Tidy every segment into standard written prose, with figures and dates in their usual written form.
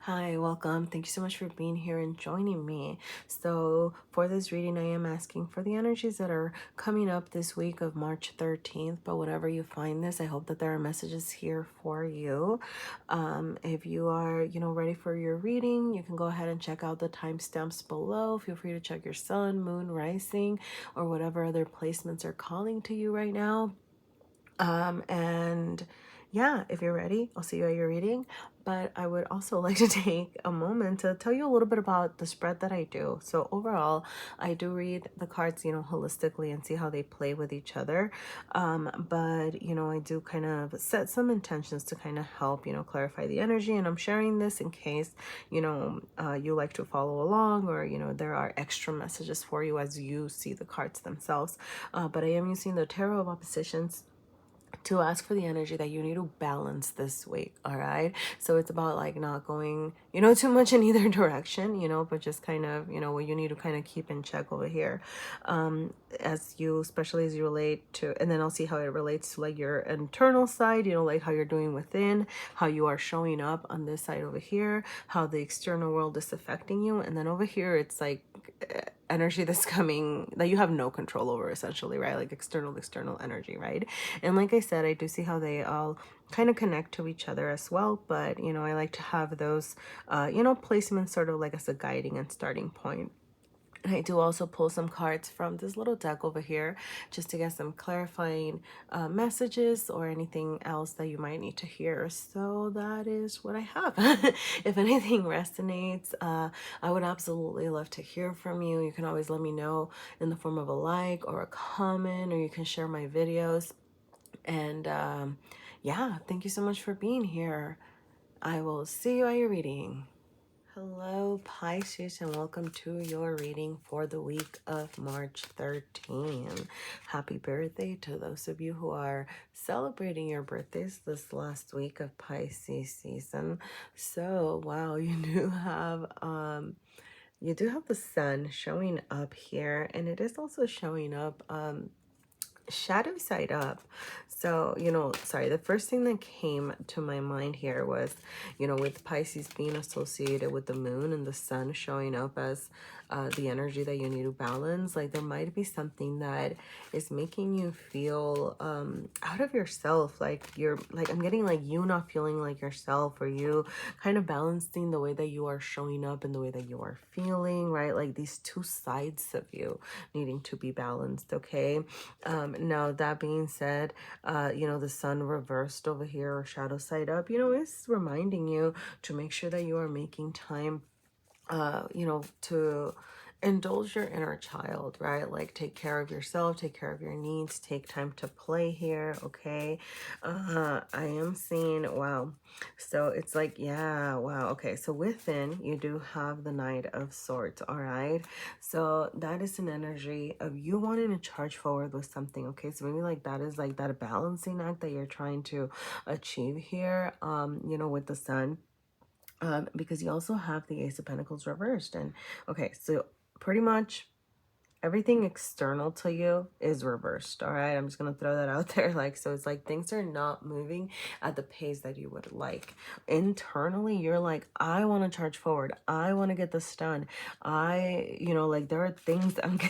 Hi, welcome. Thank you so much for being here and joining me. So, for this reading, I am asking for the energies that are coming up this week of March 13th. But whatever you find this, I hope that there are messages here for you. If you are, ready for your reading, you can go ahead and check out the timestamps below. Feel free to check your sun, moon, rising, or whatever other placements are calling to you right now. And yeah, if you're ready, I'll see you at your reading. But I would also like to take a moment to tell you a little bit about the spread that I do. So overall, I do read the cards, holistically and see how they play with each other. But I do kind of set some intentions to kind of help, clarify the energy. And I'm sharing this in case, you like to follow along, or, there are extra messages for you as you see the cards themselves. But I am using the Tarot of Oppositions to ask for the energy that you need to balance this week. All right, so it's about like not going too much in either direction, but just kind of what you need to kind of keep in check over here, as you, especially as you relate to, and then I'll see how it relates to like your internal side, like how you're doing within, how you are showing up on this side over here, how the external world is affecting you. And then over here it's like energy that's coming that you have no control over, essentially, right? Like external energy, right? And like I said, I do see how they all kind of connect to each other as well. But I like to have those placements sort of like as a guiding and starting point. And I do also pull some cards from this little deck over here just to get some clarifying messages or anything else that you might need to hear. So that is what I have. If anything resonates, I would absolutely love to hear from you. You can always let me know in the form of a like or a comment, or you can share my videos. And yeah, thank you so much for being here. I will see you at your reading. Hello, Pisces, and welcome to your reading for the week of March 13. Happy birthday to those of you who are celebrating your birthdays this last week of Pisces season. So, wow, you do have the sun showing up here, and it is also showing up shadow side up. So sorry, the first thing that came to my mind here was with Pisces being associated with the moon and the sun showing up as the energy that you need to balance. Like there might be something that is making you feel out of yourself, like you're like, I'm getting like you not feeling like yourself, or you kind of balancing the way that you are showing up and the way that you are feeling, right? Like these two sides of you needing to be balanced. Okay. Now that being said, the sun reversed over here, or shadow side up, is reminding you to make sure that you are making time, to indulge your inner child, right? Like take care of yourself, take care of your needs, take time to play here. Okay. I am seeing, wow. So it's like, yeah, wow. Okay. So within, you do have the Knight of Swords. All right. So that is an energy of you wanting to charge forward with something. Okay. So maybe like that is like that balancing act that you're trying to achieve here, with the sun. Because you also have the Ace of Pentacles reversed. And okay, so pretty much everything external to you is reversed. All right, I'm just gonna throw that out there. Like, so it's like things are not moving at the pace that you would like. Internally, you're like, I want to charge forward, I want to get this done. Like there are things that I'm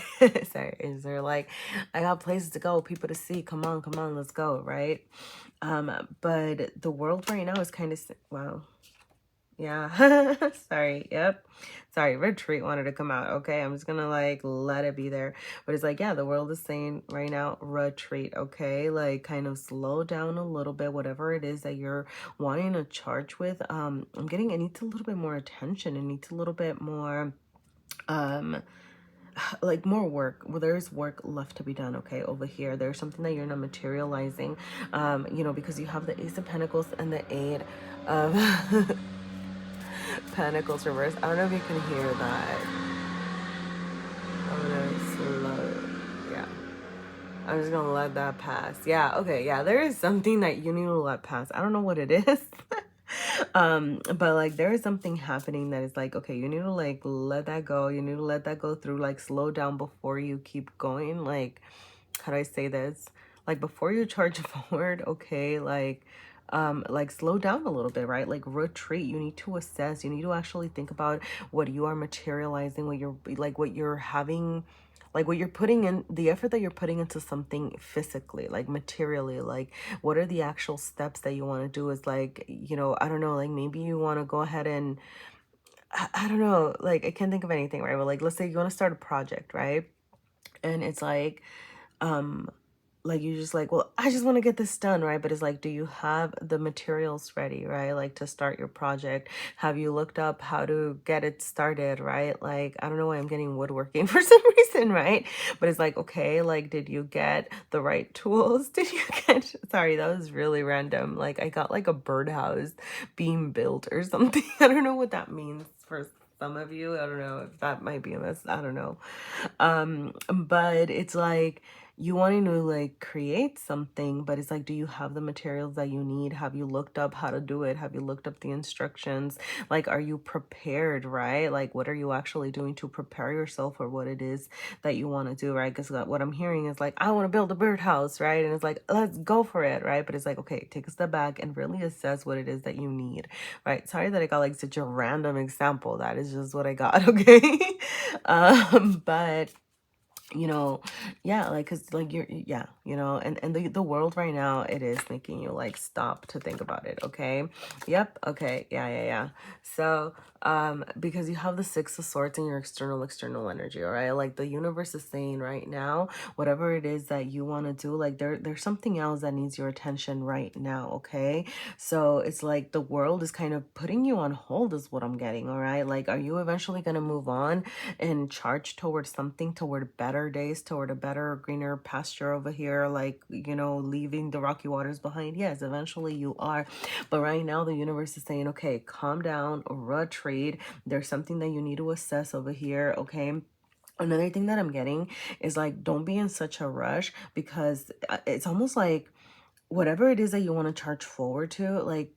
sorry, is there like, I got places to go, people to see, come on, let's go, right? But the world right now is kind of, wow. Yeah. Sorry. Yep. Sorry. Retreat wanted to come out. Okay. I'm just going to like let it be there. But it's like, yeah, the world is saying right now, retreat. Okay. Like kind of slow down a little bit, whatever it is that you're wanting to charge with. I'm getting, it needs a little bit more attention. It needs a little bit more, like more work. Well, there's work left to be done. Okay, over here there's something that you're not materializing, because you have the Ace of Pentacles and the Eight of Pentacles reverse. I don't know if you can hear that. I'm gonna slow. Yeah, I'm just gonna let that pass. Yeah, okay, yeah, there is something that you need to let pass. I don't know what it is. But like there is something happening that is like, okay, you need to like let that go. You need to let that go through, like slow down before you keep going. Like, how do I say this? Like before you charge forward, okay, like like slow down a little bit, right? Like retreat. You need to assess. You need to actually think about what you are materializing, what you're like, what you're having, like what you're putting in, the effort that you're putting into something physically, like materially. Like what are the actual steps that you want to do? Is like, you know, I don't know, like maybe you want to go ahead and I don't know, like I can't think of anything, right? But like let's say you want to start a project, right? And it's um like you just like, well, I just want to get this done, right? But it's like, do you have the materials ready, right? Like to start your project? Have you looked up how to get it started, right? Like I don't know why I'm getting woodworking for some reason, right? But it's like, okay, like did you get the right tools? Did you get, sorry, that was really random, like I got like a birdhouse being built or something. I don't know what that means for some of you. I don't know if that might be a mess, I don't know. But it's like you wanting to like create something, but it's like, do you have the materials that you need? Have you looked up how to do it? Have you looked up the instructions? Like, are you prepared, right? Like, what are you actually doing to prepare yourself for what it is that you want to do, right? Because what I'm hearing is like, I want to build a birdhouse, right? And it's like, let's go for it, right? But it's like, okay, take a step back and really assess what it is that you need, right? Sorry that I got like such a random example. That is just what I got, okay? But you know, yeah, like because like you're, yeah, you know, and the world right now, it is making you like stop to think about it, okay? Yep, okay, yeah. So because you have the Six of Swords in your external energy, all right? Like the universe is saying right now, whatever it is that you want to do, like there's something else that needs your attention right now, okay? So it's like the world is kind of putting you on hold is what I'm getting, all right? Like are you eventually going to move on and charge towards something, toward better days, toward a better, greener pasture over here, like, you know, leaving the rocky waters behind? Yes, eventually you are. But right now, the universe is saying, okay, calm down, retreat. There's something that you need to assess over here, okay? Another thing that I'm getting is like, don't be in such a rush, because it's almost like whatever it is that you want to charge forward to, like,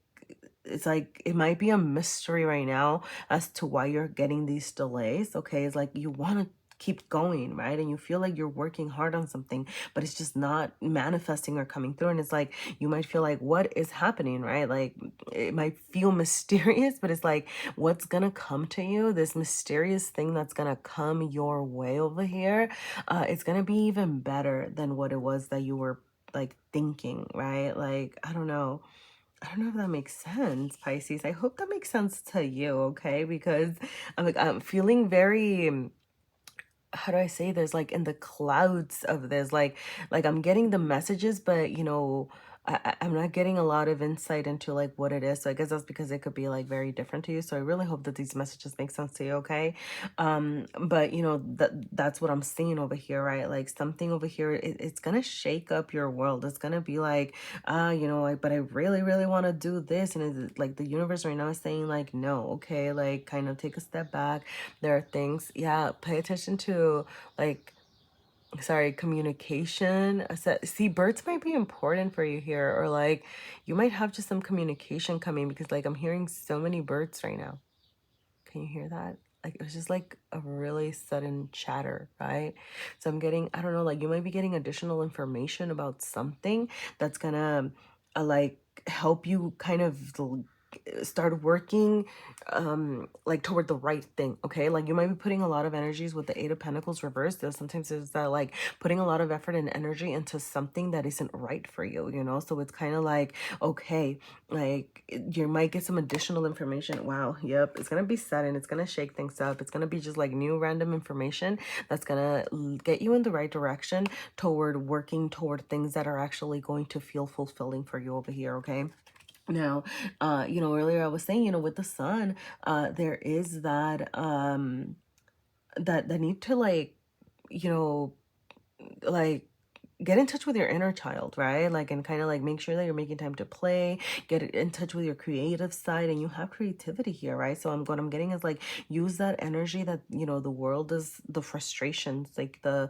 it's like it might be a mystery right now as to why you're getting these delays, okay? It's like you want to keep going, right? And you feel like you're working hard on something, but it's just not manifesting or coming through. And it's like you might feel like, what is happening, right? Like it might feel mysterious, but it's like what's gonna come to you, this mysterious thing that's gonna come your way over here, it's gonna be even better than what it was that you were like thinking, right? Like I don't know if that makes sense, Pisces. I hope that makes sense to you, okay? Because I'm feeling very, how do I say this? Like in the clouds of this, like I'm getting the messages, but you know, I'm not getting a lot of insight into like what it is. So I guess that's because it could be like very different to you. So I really hope that these messages make sense to you, okay? But you know, that's what I'm seeing over here, right? Like something over here, it's gonna shake up your world. It's gonna be like, you know, like, but I really, really want to do this. And it's like the universe right now is saying like, no, okay, like kind of take a step back. There are things, yeah, pay attention to like, sorry, communication. See, birds might be important for you here, or like you might have just some communication coming, because like I'm hearing so many birds right now. Can you hear that? Like it was just like a really sudden chatter, right? So I'm getting, I don't know, like you might be getting additional information about something that's gonna like help you kind of start working like toward the right thing, okay? Like you might be putting a lot of energies with the Eight of Pentacles reversed. There's sometimes is that like putting a lot of effort and energy into something that isn't right for you, you know? So it's kind of like, okay, like you might get some additional information. Wow, yep, it's gonna be sudden, it's gonna shake things up, it's gonna be just like new random information that's gonna get you in the right direction toward working toward things that are actually going to feel fulfilling for you over here, okay? Now, you know, earlier I was saying, you know, with the sun, there is that that need to like, you know, like get in touch with your inner child, right? Like, and kind of like make sure that you're making time to play, get in touch with your creative side, and you have creativity here, right? So what I'm getting is like use that energy that, you know, the world is, the frustrations, like yeah,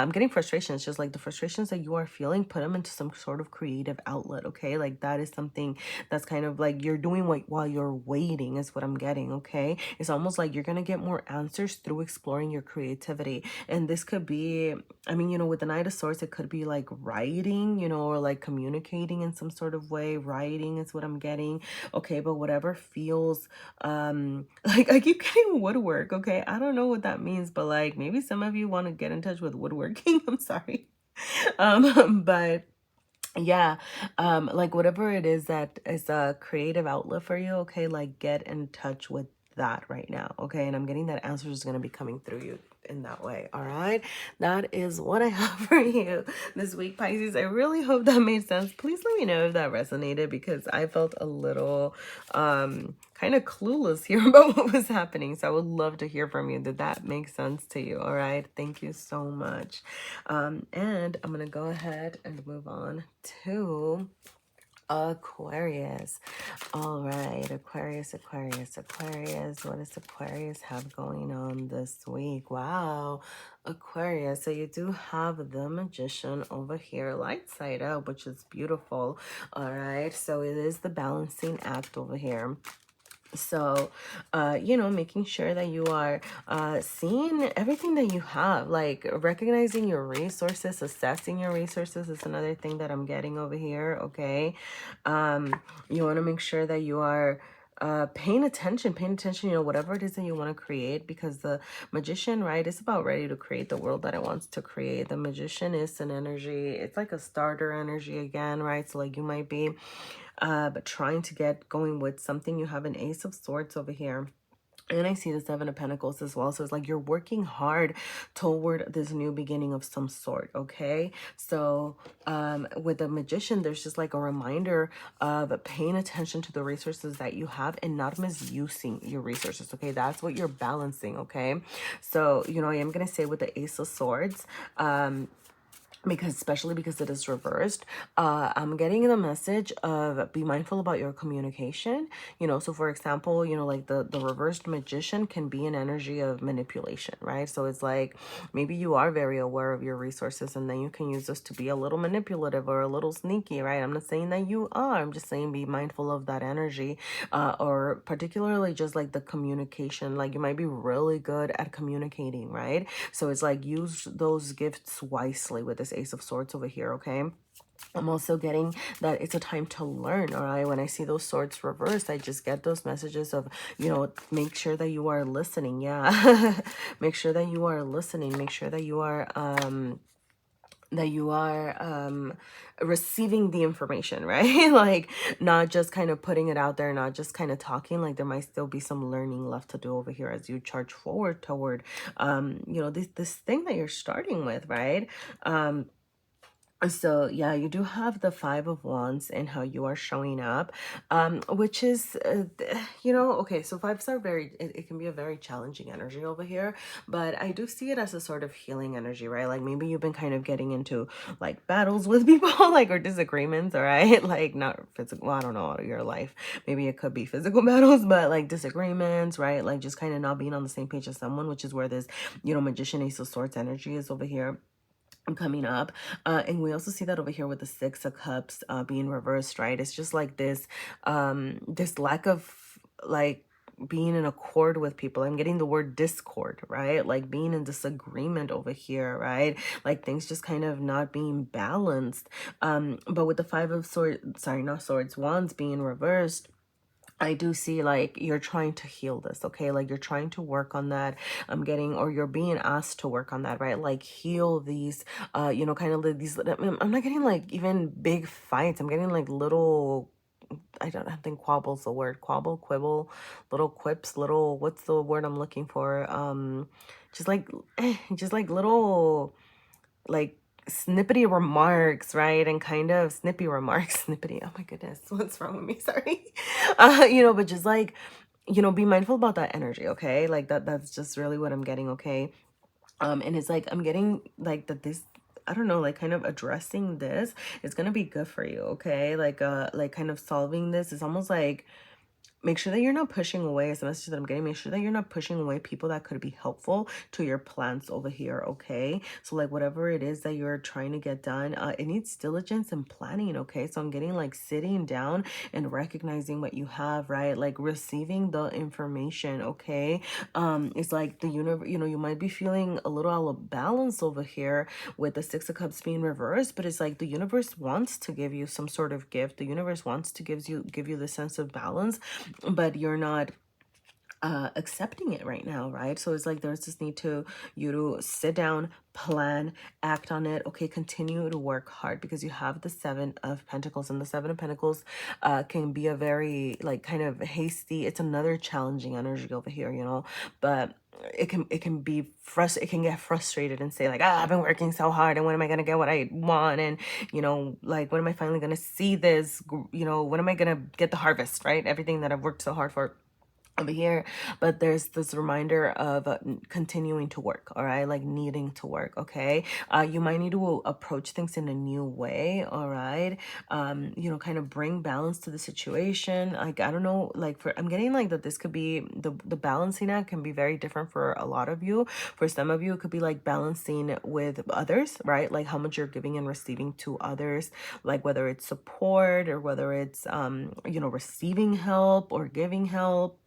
I'm getting frustrations, just like the frustrations that you are feeling, put them into some sort of creative outlet, okay? Like that is something that's kind of like you're doing what while you're waiting is what I'm getting, okay? It's almost like you're gonna get more answers through exploring your creativity. And this could be I mean, you know, with the Knight of Swords, it could be like writing, you know, or like communicating in some sort of way. Writing is what I'm getting. Okay, but whatever feels, like I keep getting woodwork. Okay, I don't know what that means, but like maybe some of you want to get in touch with woodworking. I'm sorry. But yeah, like whatever it is that is a creative outlet for you, okay, like get in touch with that right now, okay? And I'm getting that answer is going to be coming through you in that way. All right, that is what I have for you this week, Pisces. I really hope that made sense. Please let me know if that resonated, because I felt a little kind of clueless here about what was happening, so I would love to hear from you. Did that make sense to you? All right, thank you so much. And I'm gonna go ahead and move on to Aquarius. All right, Aquarius, Aquarius, Aquarius. What does Aquarius have going on this week? Wow, Aquarius. So you do have the Magician over here, light side up, which is beautiful. All right, so it is the balancing act over here. So, you know, making sure that you are seeing everything that you have, like recognizing your resources, assessing your resources is another thing that I'm getting over here, okay? You want to make sure that you are paying attention, you know, whatever it is that you want to create, because the Magician, right, is about ready to create the world that it wants to create. The Magician is an energy, it's like a starter energy again, right? So like you might be but trying to get going with something. You have an Ace of Swords over here. And I see the Seven of Pentacles as well. So it's like you're working hard toward this new beginning of some sort, okay? So with the Magician, there's just like a reminder of paying attention to the resources that you have and not misusing your resources, okay? That's what you're balancing, okay? So, you know, I am going to say with the Ace of Swords, because especially because it is reversed, I'm getting the message of be mindful about your communication, you know. So for example, you know, like the reversed Magician can be an energy of manipulation, right? So it's like maybe you are very aware of your resources, and then you can use this to be a little manipulative or a little sneaky, right? I'm not saying that you are, I'm just saying be mindful of that energy, or particularly just like the communication. Like you might be really good at communicating, right? So it's like use those gifts wisely with this Ace of Swords over here, okay? I'm also getting that it's a time to learn, all right? When I see those swords reversed, I just get those messages of, you know, make sure that you are listening. Yeah. Make sure that you are listening. Make sure that you are receiving the information, right? Like not just kind of putting it out there, not just kind of talking. Like there might still be some learning left to do over here as you charge forward toward you know, this thing that you're starting with, right? So yeah, you do have the Five of Wands and how you are showing up, which is, you know, okay, so fives are it can be a very challenging energy over here, but I do see it as a sort of healing energy, right? Like maybe you've been kind of getting into like battles with people, like, or disagreements, all right? Like not physical, well, I don't know, your life, maybe it could be physical battles, but like disagreements, right? Like just kind of not being on the same page as someone, which is where this, you know, Magician, Ace of Swords energy is over here coming up. And we also see that over here with the Six of Cups being reversed, right? It's just like this lack of like being in accord with people. I'm getting the word discord, right? Like being in disagreement over here, right? Like things just kind of not being balanced. But with the Five of Swords, sorry, not swords, wands being reversed, I do see like you're trying to heal this, okay? Like you're trying to work on that. I'm getting, or you're being asked to work on that, right? Like heal these, you know, kind of like these, I'm not getting like even big fights. I'm getting like little, I don't think quabble's the word, quibble, little quips, little, what's the word I'm looking for? Just like little, like snippety remarks, right? And kind of snippy remarks, snippety, oh my goodness, what's wrong with me? Sorry. You know, but just like, you know, be mindful about that energy, okay? Like that's just really what I'm getting, okay? And it's like I'm getting like that this, I don't know, like kind of addressing this is gonna be good for you, okay? Like kind of solving this is almost like make sure that you're not pushing away, as a message that I'm getting, make sure that you're not pushing away people that could be helpful to your plans over here, okay? So like whatever it is that you're trying to get done, it needs diligence and planning, okay? So I'm getting like sitting down and recognizing what you have, right? Like receiving the information, okay? It's like the universe, you know, you might be feeling a little out of balance over here with the Six of Cups being reversed, but it's like the universe wants to give you some sort of gift. The universe wants to give you the sense of balance, but you're not accepting it right now, right? So it's like there's this need to you to sit down, plan, act on it, okay? Continue to work hard, because you have the Seven of Pentacles, and the Seven of Pentacles can be a very like kind of hasty, it's another challenging energy over here, you know, but it can be it can get frustrated and say like, I've been working so hard, and when am I gonna get what I want, and you know, like when am I finally gonna see this, you know, when am I gonna get the harvest, right? Everything that I've worked so hard for over here. But there's this reminder of continuing to work, all right, like needing to work, okay? You might need to approach things in a new way, all right? You know, kind of bring balance to the situation. Like, I don't know, like I'm getting like that this could be the balancing act can be very different for a lot of you. For some of you, it could be like balancing with others, right? Like how much you're giving and receiving to others, like whether it's support or whether it's you know, receiving help or giving help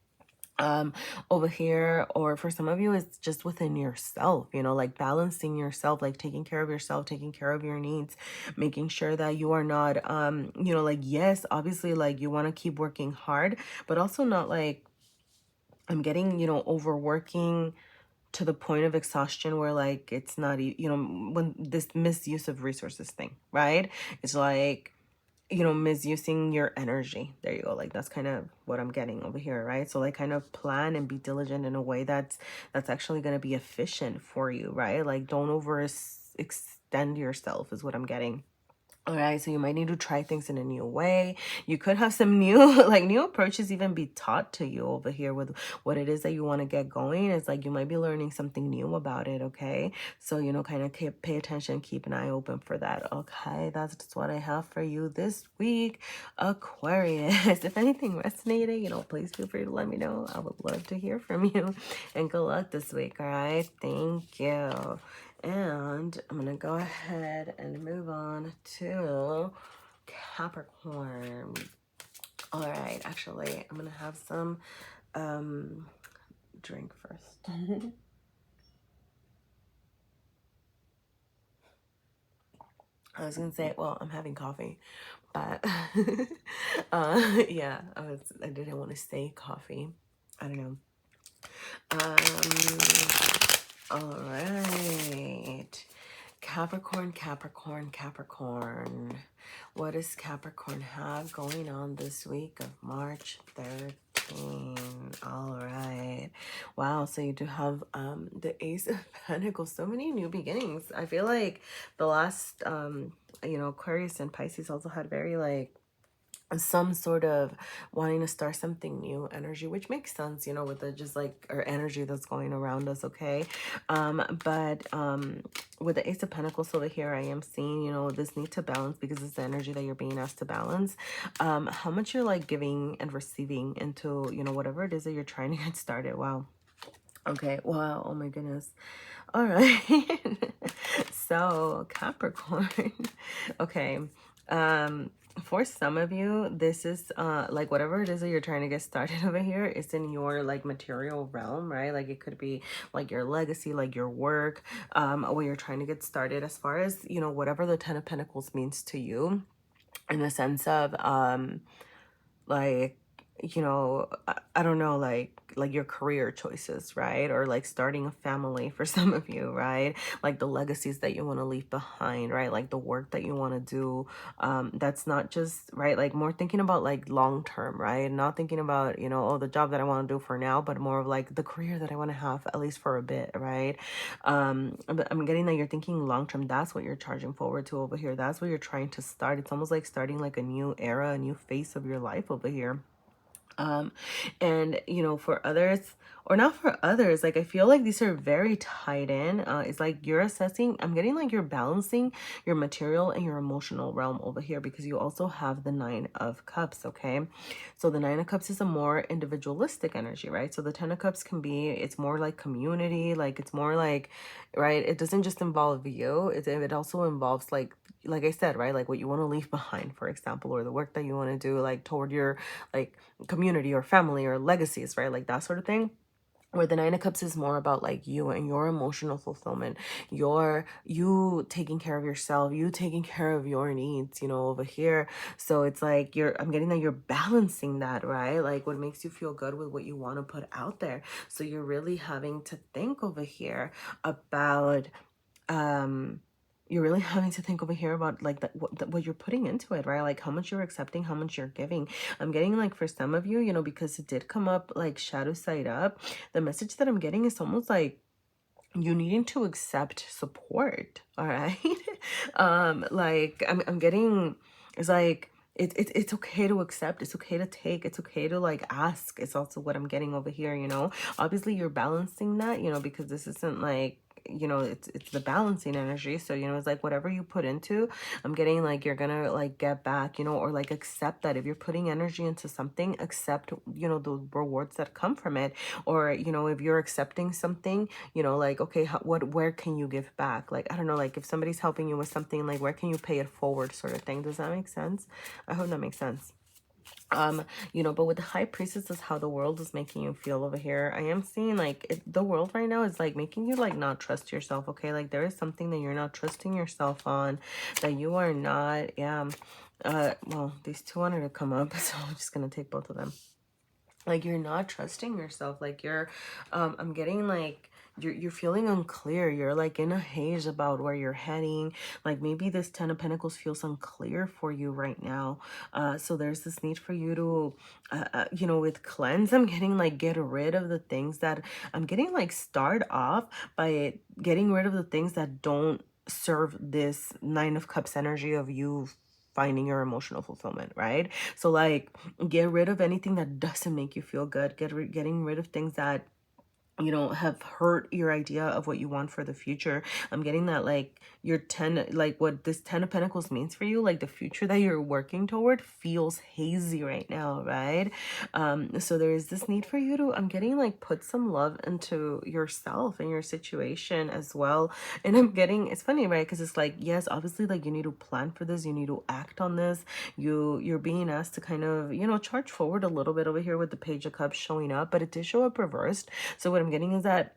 over here. Or for some of you, it's just within yourself, you know, like balancing yourself, like taking care of yourself, taking care of your needs, making sure that you are not you know, like, yes, obviously, like you want to keep working hard, but also not like, I'm getting, you know, overworking to the point of exhaustion where like it's not you know, when this misuse of resources thing, right? It's like, you know, misusing your energy. There you go. Like that's kind of what I'm getting over here, right? So like kind of plan and be diligent in a way that's actually going to be efficient for you, right? Like don't extend yourself is what I'm getting. All right, so you might need to try things in a new way. You could have some new, like new approaches even be taught to you over here with what it is that you want to get going. It's like you might be learning something new about it, okay? So, you know, kind of pay attention, keep an eye open for that, okay? That's just what I have for you this week, Aquarius. If anything resonated, you know, please feel free to let me know. I would love to hear from you. And good luck this week, all right? Thank you. And I'm going to go ahead and move on to Capricorn. All right, actually, I'm going to have some drink first. I was going to say, well, I'm having coffee, but yeah, I didn't want to say coffee. I don't know. All right. Capricorn, Capricorn, Capricorn. What does Capricorn have going on this week of March 13? All right. Wow, so you do have the Ace of Pentacles. So many new beginnings. I feel like the last you know, Aquarius and Pisces also had very like some sort of wanting to start something new energy, which makes sense, you know, with the just like our energy that's going around us, okay? But with the Ace of Pentacles over here, I am seeing, you know, this need to balance, because it's the energy that you're being asked to balance. How much you're like giving and receiving into, you know, whatever it is that you're trying to get started. Wow. Okay, wow, oh my goodness. All right. So Capricorn. Okay. For some of you, this is like whatever it is that you're trying to get started over here, it's in your like material realm, right? Like it could be like your legacy, like your work, where you're trying to get started, as far as, you know, whatever the Ten of Pentacles means to you, in the sense of like, you know, I don't know, like your career choices, right? Or like starting a family for some of you, right? Like the legacies that you want to leave behind, right? Like the work that you want to do. That's not just, right? Like more thinking about like long term, right? Not thinking about, you know, oh, the job that I want to do for now, but more of like the career that I want to have at least for a bit, right? But I'm getting that you're thinking long term. That's what you're charging forward to over here. That's what you're trying to start. It's almost like starting like a new era, a new phase of your life over here. um and you know, for others, or not for others, like I feel like these are very tied in. It's like you're assessing, I'm getting like you're balancing your material and your emotional realm over here, because you also have the Nine of Cups. Okay, so the Nine of Cups is a more individualistic energy, right? So the Ten of Cups can be, it's more like community, like it's more like, right, it doesn't just involve you, it also involves like I said, right, like what you want to leave behind, for example, or the work that you want to do, like toward your like community or family or legacies, right? Like that sort of thing. Where the Nine of Cups is more about like you and your emotional fulfillment, you taking care of yourself, you taking care of your needs, you know, over here. So it's like I'm getting that you're balancing that, right? Like what makes you feel good with what you want to put out there. So you're really having to think over here about um you're really having to think over here about like what you're putting into it, right? Like how much you're accepting, how much you're giving. I'm getting like for some of you, you know, because it did come up like shadow side up, the message that I'm getting is almost like you needing to accept support. All right. Like I'm getting, it's like it's okay to accept, it's okay to take, it's okay to like ask. It's also what I'm getting over here, you know. Obviously you're balancing that, you know, because this isn't like, you know, it's the balancing energy. So, you know, it's like whatever you put into, I'm getting like you're gonna like get back, you know, or like accept that if you're putting energy into something, accept, you know, the rewards that come from it. Or, you know, if you're accepting something, you know, like, okay, where can you give back? Like, I don't know, like if somebody's helping you with something, like where can you pay it forward, sort of thing. Does that make sense? I hope that makes sense. You know, but with the High Priestess is how the world is making you feel over here. I am seeing like the world right now is like making you like not trust yourself. Okay, like there is something that you're not trusting yourself on, that you are not. Yeah. Well, these two wanted to come up, so I'm just gonna take both of them. Like you're not trusting yourself, like you're I'm getting like you're feeling unclear, you're like in a haze about where you're heading. Like maybe this Ten of Pentacles feels unclear for you right now. So there's this need for you to you know, with cleanse, I'm getting like get rid of the things that I'm getting, like start off by getting rid of the things that don't serve this Nine of Cups energy of you finding your emotional fulfillment, right? So like get rid of anything that doesn't make you feel good. Getting rid of things that, you know, have hurt your idea of what you want for the future. I'm getting that like your 10, like what this Ten of Pentacles means for you, like the future that you're working toward feels hazy right now, right? So there is this need for you to, I'm getting like put some love into yourself and your situation as well. And I'm getting, it's funny, right? Because it's like, yes, obviously, like you need to plan for this, you need to act on this. You're being asked to kind of, you know, charge forward a little bit over here with the Page of Cups showing up, but it did show up reversed. So what I'm getting is that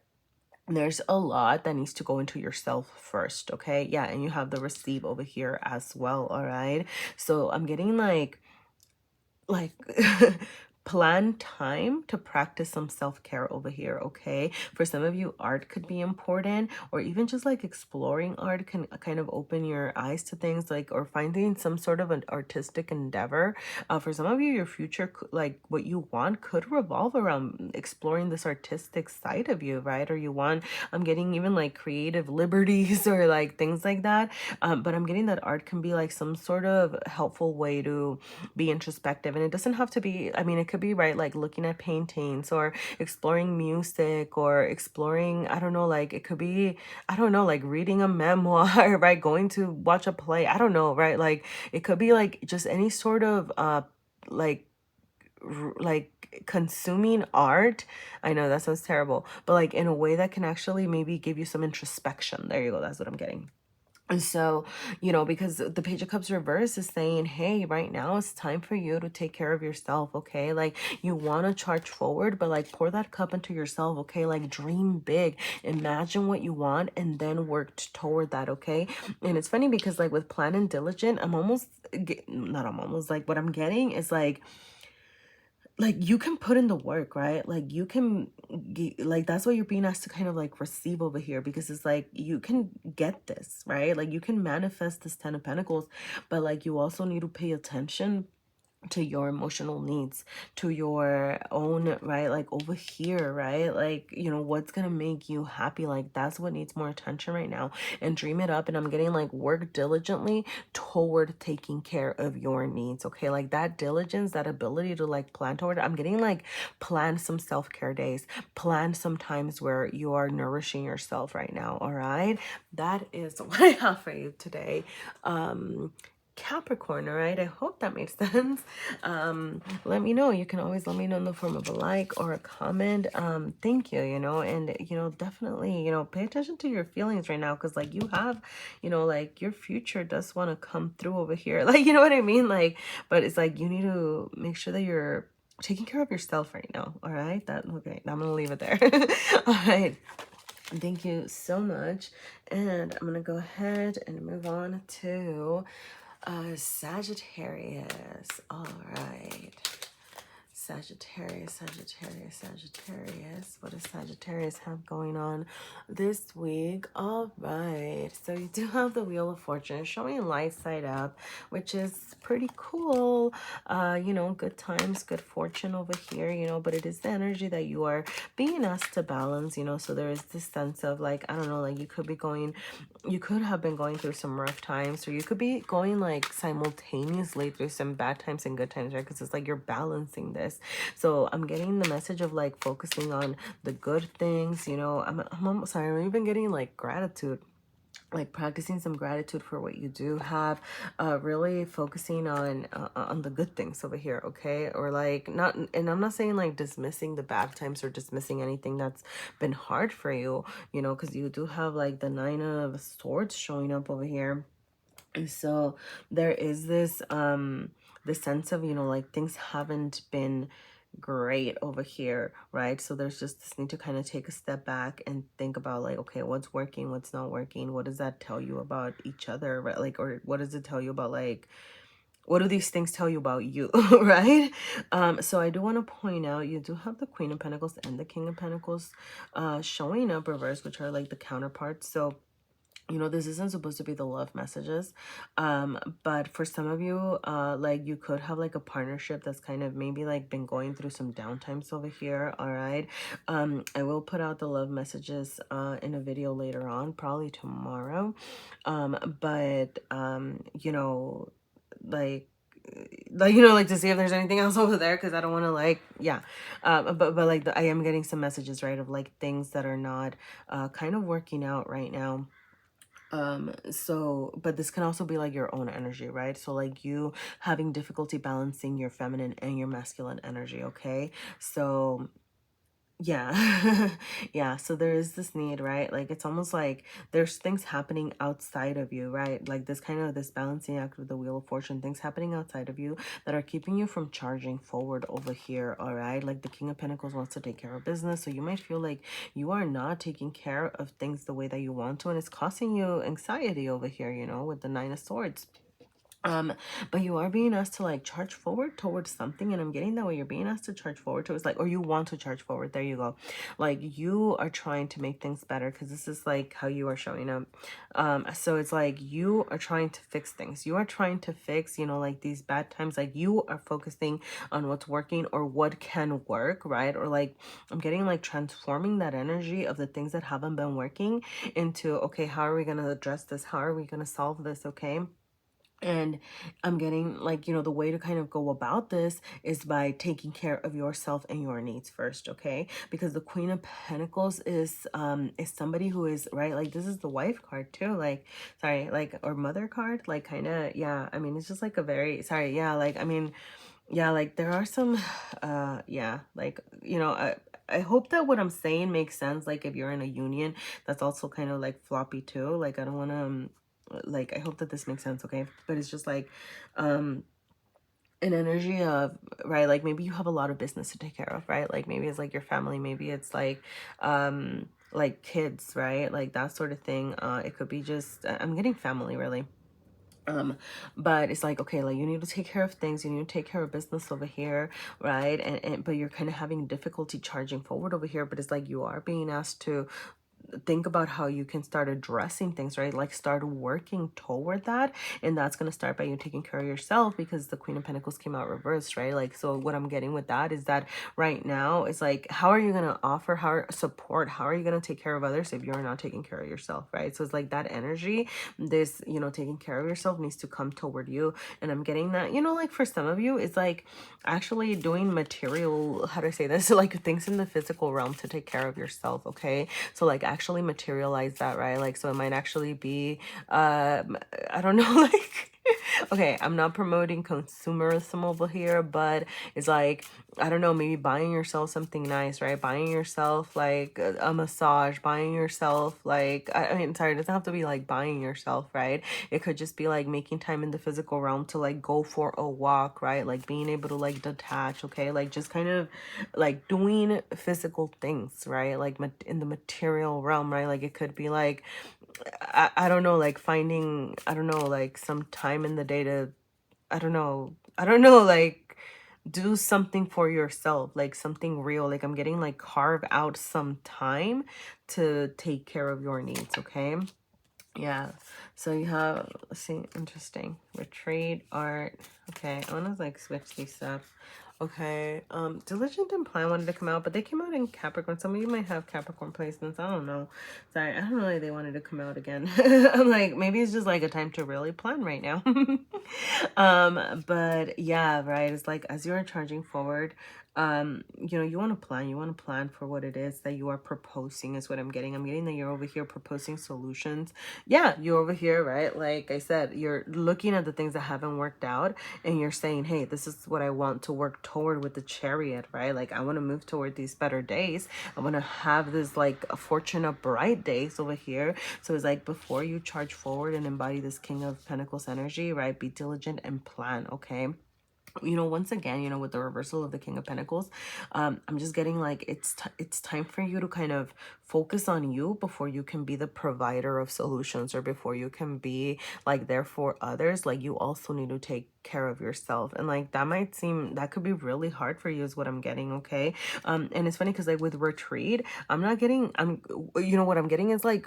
there's a lot that needs to go into yourself first. Okay, yeah, and you have the receive over here as well. All right, so I'm getting like plan time to practice some self-care over here. Okay, for some of you, art could be important, or even just like exploring art can kind of open your eyes to things, like, or finding some sort of an artistic endeavor. For some of you, your future, like what you want, could revolve around exploring this artistic side of you, right? Or you want, I'm getting even like creative liberties or like things like that. But I'm getting that art can be like some sort of helpful way to be introspective. And it doesn't have to be, I mean, it could be, right, like looking at paintings or exploring music or exploring, I don't know, like it could be, I don't know, like reading a memoir, right, going to watch a play, I don't know, right? Like it could be like just any sort of like like consuming art. I know that sounds terrible, but like in a way that can actually maybe give you some introspection. There you go, that's what I'm getting. And so, you know, because the Page of Cups reverse is saying, hey, right now it's time for you to take care of yourself, okay? Like, you want to charge forward, but like pour that cup into yourself, okay? Like, dream big, imagine what you want, and then work toward that, okay? And it's funny because, like, with plan and diligent, I'm almost, not I'm almost, like, what I'm getting is like you can put in the work, right? Like you can like that's what you're being asked to kind of like receive over here, because it's like you can get this, right? Like you can manifest this Ten of Pentacles, but like you also need to pay attention to your emotional needs, to your own, right, like over here, right, like, you know, what's gonna make you happy, like that's what needs more attention right now. And dream it up. And I'm getting like work diligently toward taking care of your needs, okay? Like that diligence, that ability to like plan toward it. I'm getting like plan some self-care days, plan some times where you are nourishing yourself right now. All right, that is what I have for you today, Capricorn. All right, I hope that made sense. Let me know. You can always let me know in the form of a like or a comment. Thank you, you know, and you know, definitely, you know, pay attention to your feelings right now, because like you have, you know, like your future does want to come through over here, like, you know what I mean, like, but it's like you need to make sure that you're taking care of yourself right now. All right, that okay, I'm gonna leave it there. All right, thank you so much, and I'm gonna go ahead and move on to Sagittarius. All right. Sagittarius, Sagittarius, Sagittarius. What does Sagittarius have going on this week? All right. So you do have the Wheel of Fortune showing light side up, which is pretty cool. You know, good times, good fortune over here, you know, but it is the energy that you are being asked to balance, you know, so there is this sense of like, I don't know, like you could have been going through some rough times, or you could be going like simultaneously through some bad times and good times, right? Because it's like you're balancing this. So I'm getting the message of like focusing on the good things, you know. I'm almost sorry, I'm even getting like gratitude, like practicing some gratitude for what you do have, really focusing on the good things over here, okay? Or like not, and I'm not saying like dismissing the bad times or dismissing anything that's been hard for you, you know, because you do have like the Nine of Swords showing up over here. And so there is this the sense of, you know, like things haven't been great over here, right? So there's just this need to kind of take a step back and think about like, okay, what's working, what's not working, what does that tell you about each other, right? Like, or what does it tell you about, like, what do these things tell you about you? Right? So I do want to point out, you do have the Queen of Pentacles and the King of Pentacles showing up reverse, which are like the counterparts. So you know, this isn't supposed to be the love messages, but for some of you, like you could have like a partnership that's kind of maybe like been going through some downtimes over here. All right, I will put out the love messages in a video later on, probably tomorrow, but you know, like you know, like to see if there's anything else over there, because I don't want to like, yeah, but like I am getting some messages, right, of like things that are not kind of working out right now. So but this can also be like your own energy, right? So like you having difficulty balancing your feminine and your masculine energy, okay? So yeah. Yeah, so there is this need, right? Like it's almost like there's things happening outside of you, right? Like this kind of this balancing act with the Wheel of Fortune, things happening outside of you that are keeping you from charging forward over here. All right, like the King of Pentacles wants to take care of business, so you might feel like you are not taking care of things the way that you want to, and it's causing you anxiety over here, you know, with the Nine of Swords. But you are being asked to like charge forward towards something, and I'm getting that way you're being asked to charge forward towards like, or you want to charge forward, there you go, like you are trying to make things better, because this is like how you are showing up. So it's like you are trying to fix things, you are trying to fix, you know, like these bad times, like you are focusing on what's working or what can work, right? Or like I'm getting like transforming that energy of the things that haven't been working into, okay, how are we going to address this, how are we going to solve this, okay? And I'm getting like, you know, the way to kind of go about this is by taking care of yourself and your needs first, okay? Because the Queen of Pentacles is somebody who is, right, like this is the wife card too, like, sorry, like, or mother card, like kind of, yeah, I mean, it's just like a very, sorry, yeah, like, I mean, yeah, like there are some, yeah, like, you know, I hope that what I'm saying makes sense. Like if you're in a union, that's also kind of like floppy too. Like I don't want to, like, I hope that this makes sense, okay? But it's just like an energy of, right, like maybe you have a lot of business to take care of, right? Like maybe it's like your family, maybe it's like kids, right? Like that sort of thing. It could be just, I'm getting family really. But it's like, okay, like you need to take care of things, you need to take care of business over here, right? And but you're kind of having difficulty charging forward over here, but it's like you are being asked to think about how you can start addressing things, right? Like start working toward that. And that's going to start by you taking care of yourself, because the Queen of Pentacles came out reversed, right? Like, so what I'm getting with that is that right now it's like, how are you going to offer support? How are you going to take care of others if you're not taking care of yourself, right? So it's like that energy, this, you know, taking care of yourself needs to come toward you. And I'm getting that, you know, like for some of you, it's like actually doing material, how do I say this? Like things in the physical realm to take care of yourself, okay? So like actually materialize that, right? Like, so it might actually be, I don't know, like, okay, I'm not promoting consumerism over here, but it's like, I don't know, maybe buying yourself something nice, right? Buying yourself like a massage, buying yourself like, I mean, sorry, it doesn't have to be like buying yourself, right? It could just be like making time in the physical realm to like go for a walk, right? Like being able to like detach, okay? Like just kind of like doing physical things, right? Like in the material realm, right? Like it could be like, I don't know, like finding, I don't know, like some time in the day to, I don't know, like do something for yourself, like something real. Like I'm getting like carve out some time to take care of your needs, okay? Yeah. So you have, let's see, interesting. Retreat, art. Okay, I want to like switch these up. Okay, Diligent and Plan wanted to come out, but they came out in Capricorn. Some of you might have Capricorn placements. I don't know. Sorry, I don't know why they wanted to come out again. I'm like, maybe it's just like a time to really plan right now. But yeah, right. It's like as you're charging forward, you know, you want to plan for what it is that you are proposing is what I'm getting. I'm getting that you're over here proposing solutions. Yeah, you're over here, right? Like I said, you're looking at the things that haven't worked out and you're saying, hey, this is what I want to work toward with the Chariot, right? Like I want to move toward these better days. I want to have this like a fortune of bright days over here. So it's like before you charge forward and embody this King of Pentacles energy, right? Be diligent and plan, okay? You know, once again, you know, with the reversal of the King of Pentacles, I'm just getting like it's time for you to kind of focus on you before you can be the provider of solutions, or before you can be like there for others. Like you also need to take care of yourself, and like that might seem, that could be really hard for you is what I'm getting, okay? And it's funny because like with retreat, I'm not getting, you know, what I'm getting is like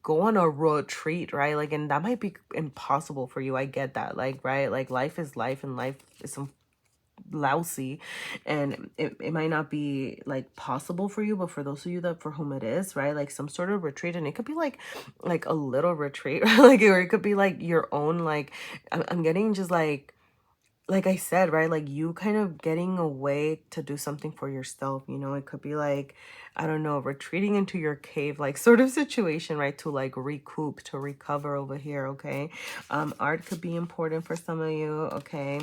go on a retreat, right? Like, and that might be impossible for you. I get that, like, right? Like life is life, and life is some lousy, and it might not be like possible for you, but for those of you that for whom it is, right? Like some sort of retreat, and it could be like a little retreat, like, or it could be like your own, like I'm getting just like I said, right? Like you kind of getting away to do something for yourself, you know? It could be like, I don't know, retreating into your cave, like sort of situation, right? To like recoup, to recover over here, okay? Art could be important for some of you, okay?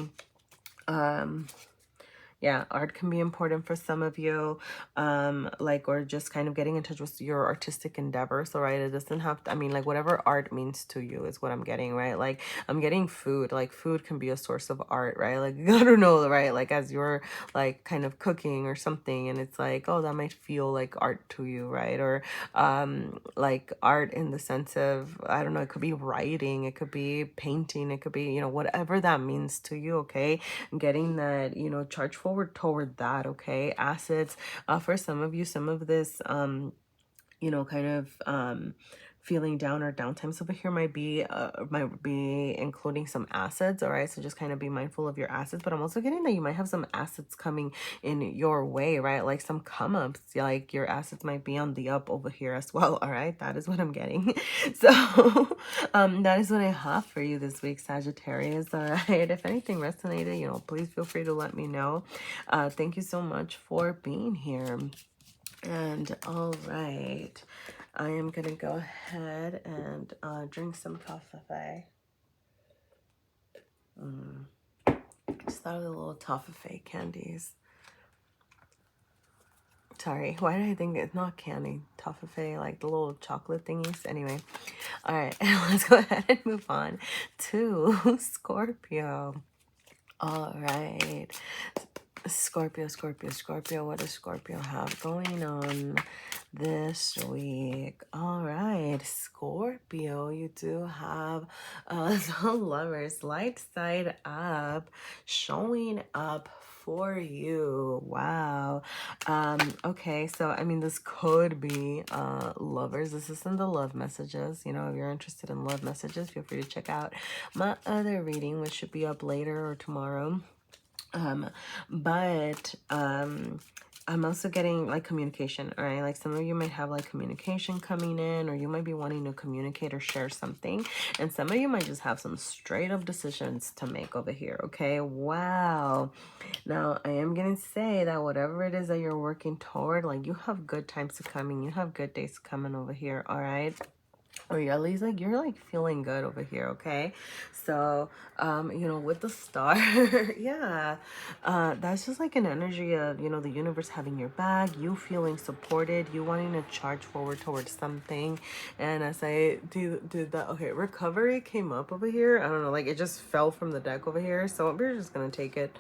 Yeah, art can be important for some of you, like, or just kind of getting in touch with your artistic endeavors, all right? It doesn't have to, I mean, like, whatever art means to you is what I'm getting, right? Like, I'm getting food, like, food can be a source of art, right? Like, I don't know, right? Like, as you're, like, kind of cooking or something, and it's like, oh, that might feel like art to you, right? Or, like, art in the sense of, I don't know, it could be writing, it could be painting, it could be, you know, whatever that means to you, okay? I'm getting that, you know, charge forward toward that, okay? Assets, for some of you, some of this, you know, kind of feeling down or downtimes over here might be including some assets, all right? So just kind of be mindful of your assets. But I'm also getting that you might have some assets coming in your way, right? Like some come ups, like your assets might be on the up over here as well, all right? That is what I'm getting. So that is what I have for you this week, Sagittarius, all right? If anything resonated, you know, please feel free to let me know. Thank you so much for being here. And all right, I am gonna go ahead and drink some coffee. Just thought of the little toffee candies. Sorry, why did I think it's not candy? Toffee, like the little chocolate thingies. Anyway, all right, let's go ahead and move on to Scorpio. All right. Scorpio, what does Scorpio have going on this week? All right, Scorpio, you do have the Lovers, light side up, showing up for you. Wow. Okay, so I mean, this could be lovers. This isn't the love messages. You know, if you're interested in love messages, feel free to check out my other reading, which should be up later or tomorrow. But I'm also getting like communication, all right? Like some of you might have like communication coming in, or you might be wanting to communicate or share something. And some of you might just have some straight up decisions to make over here, okay? Wow. Now, I am going to say that whatever it is that you're working toward, like you have good times to coming. You have good days coming over here, all right? Or at least like you're like feeling good over here, okay? So you know, with the star, yeah, that's just like an energy of, you know, the universe having your back, you feeling supported, you wanting to charge forward towards something. And as I did that, okay, recovery came up over here. I don't know, like it just fell from the deck over here, so we're just gonna take it.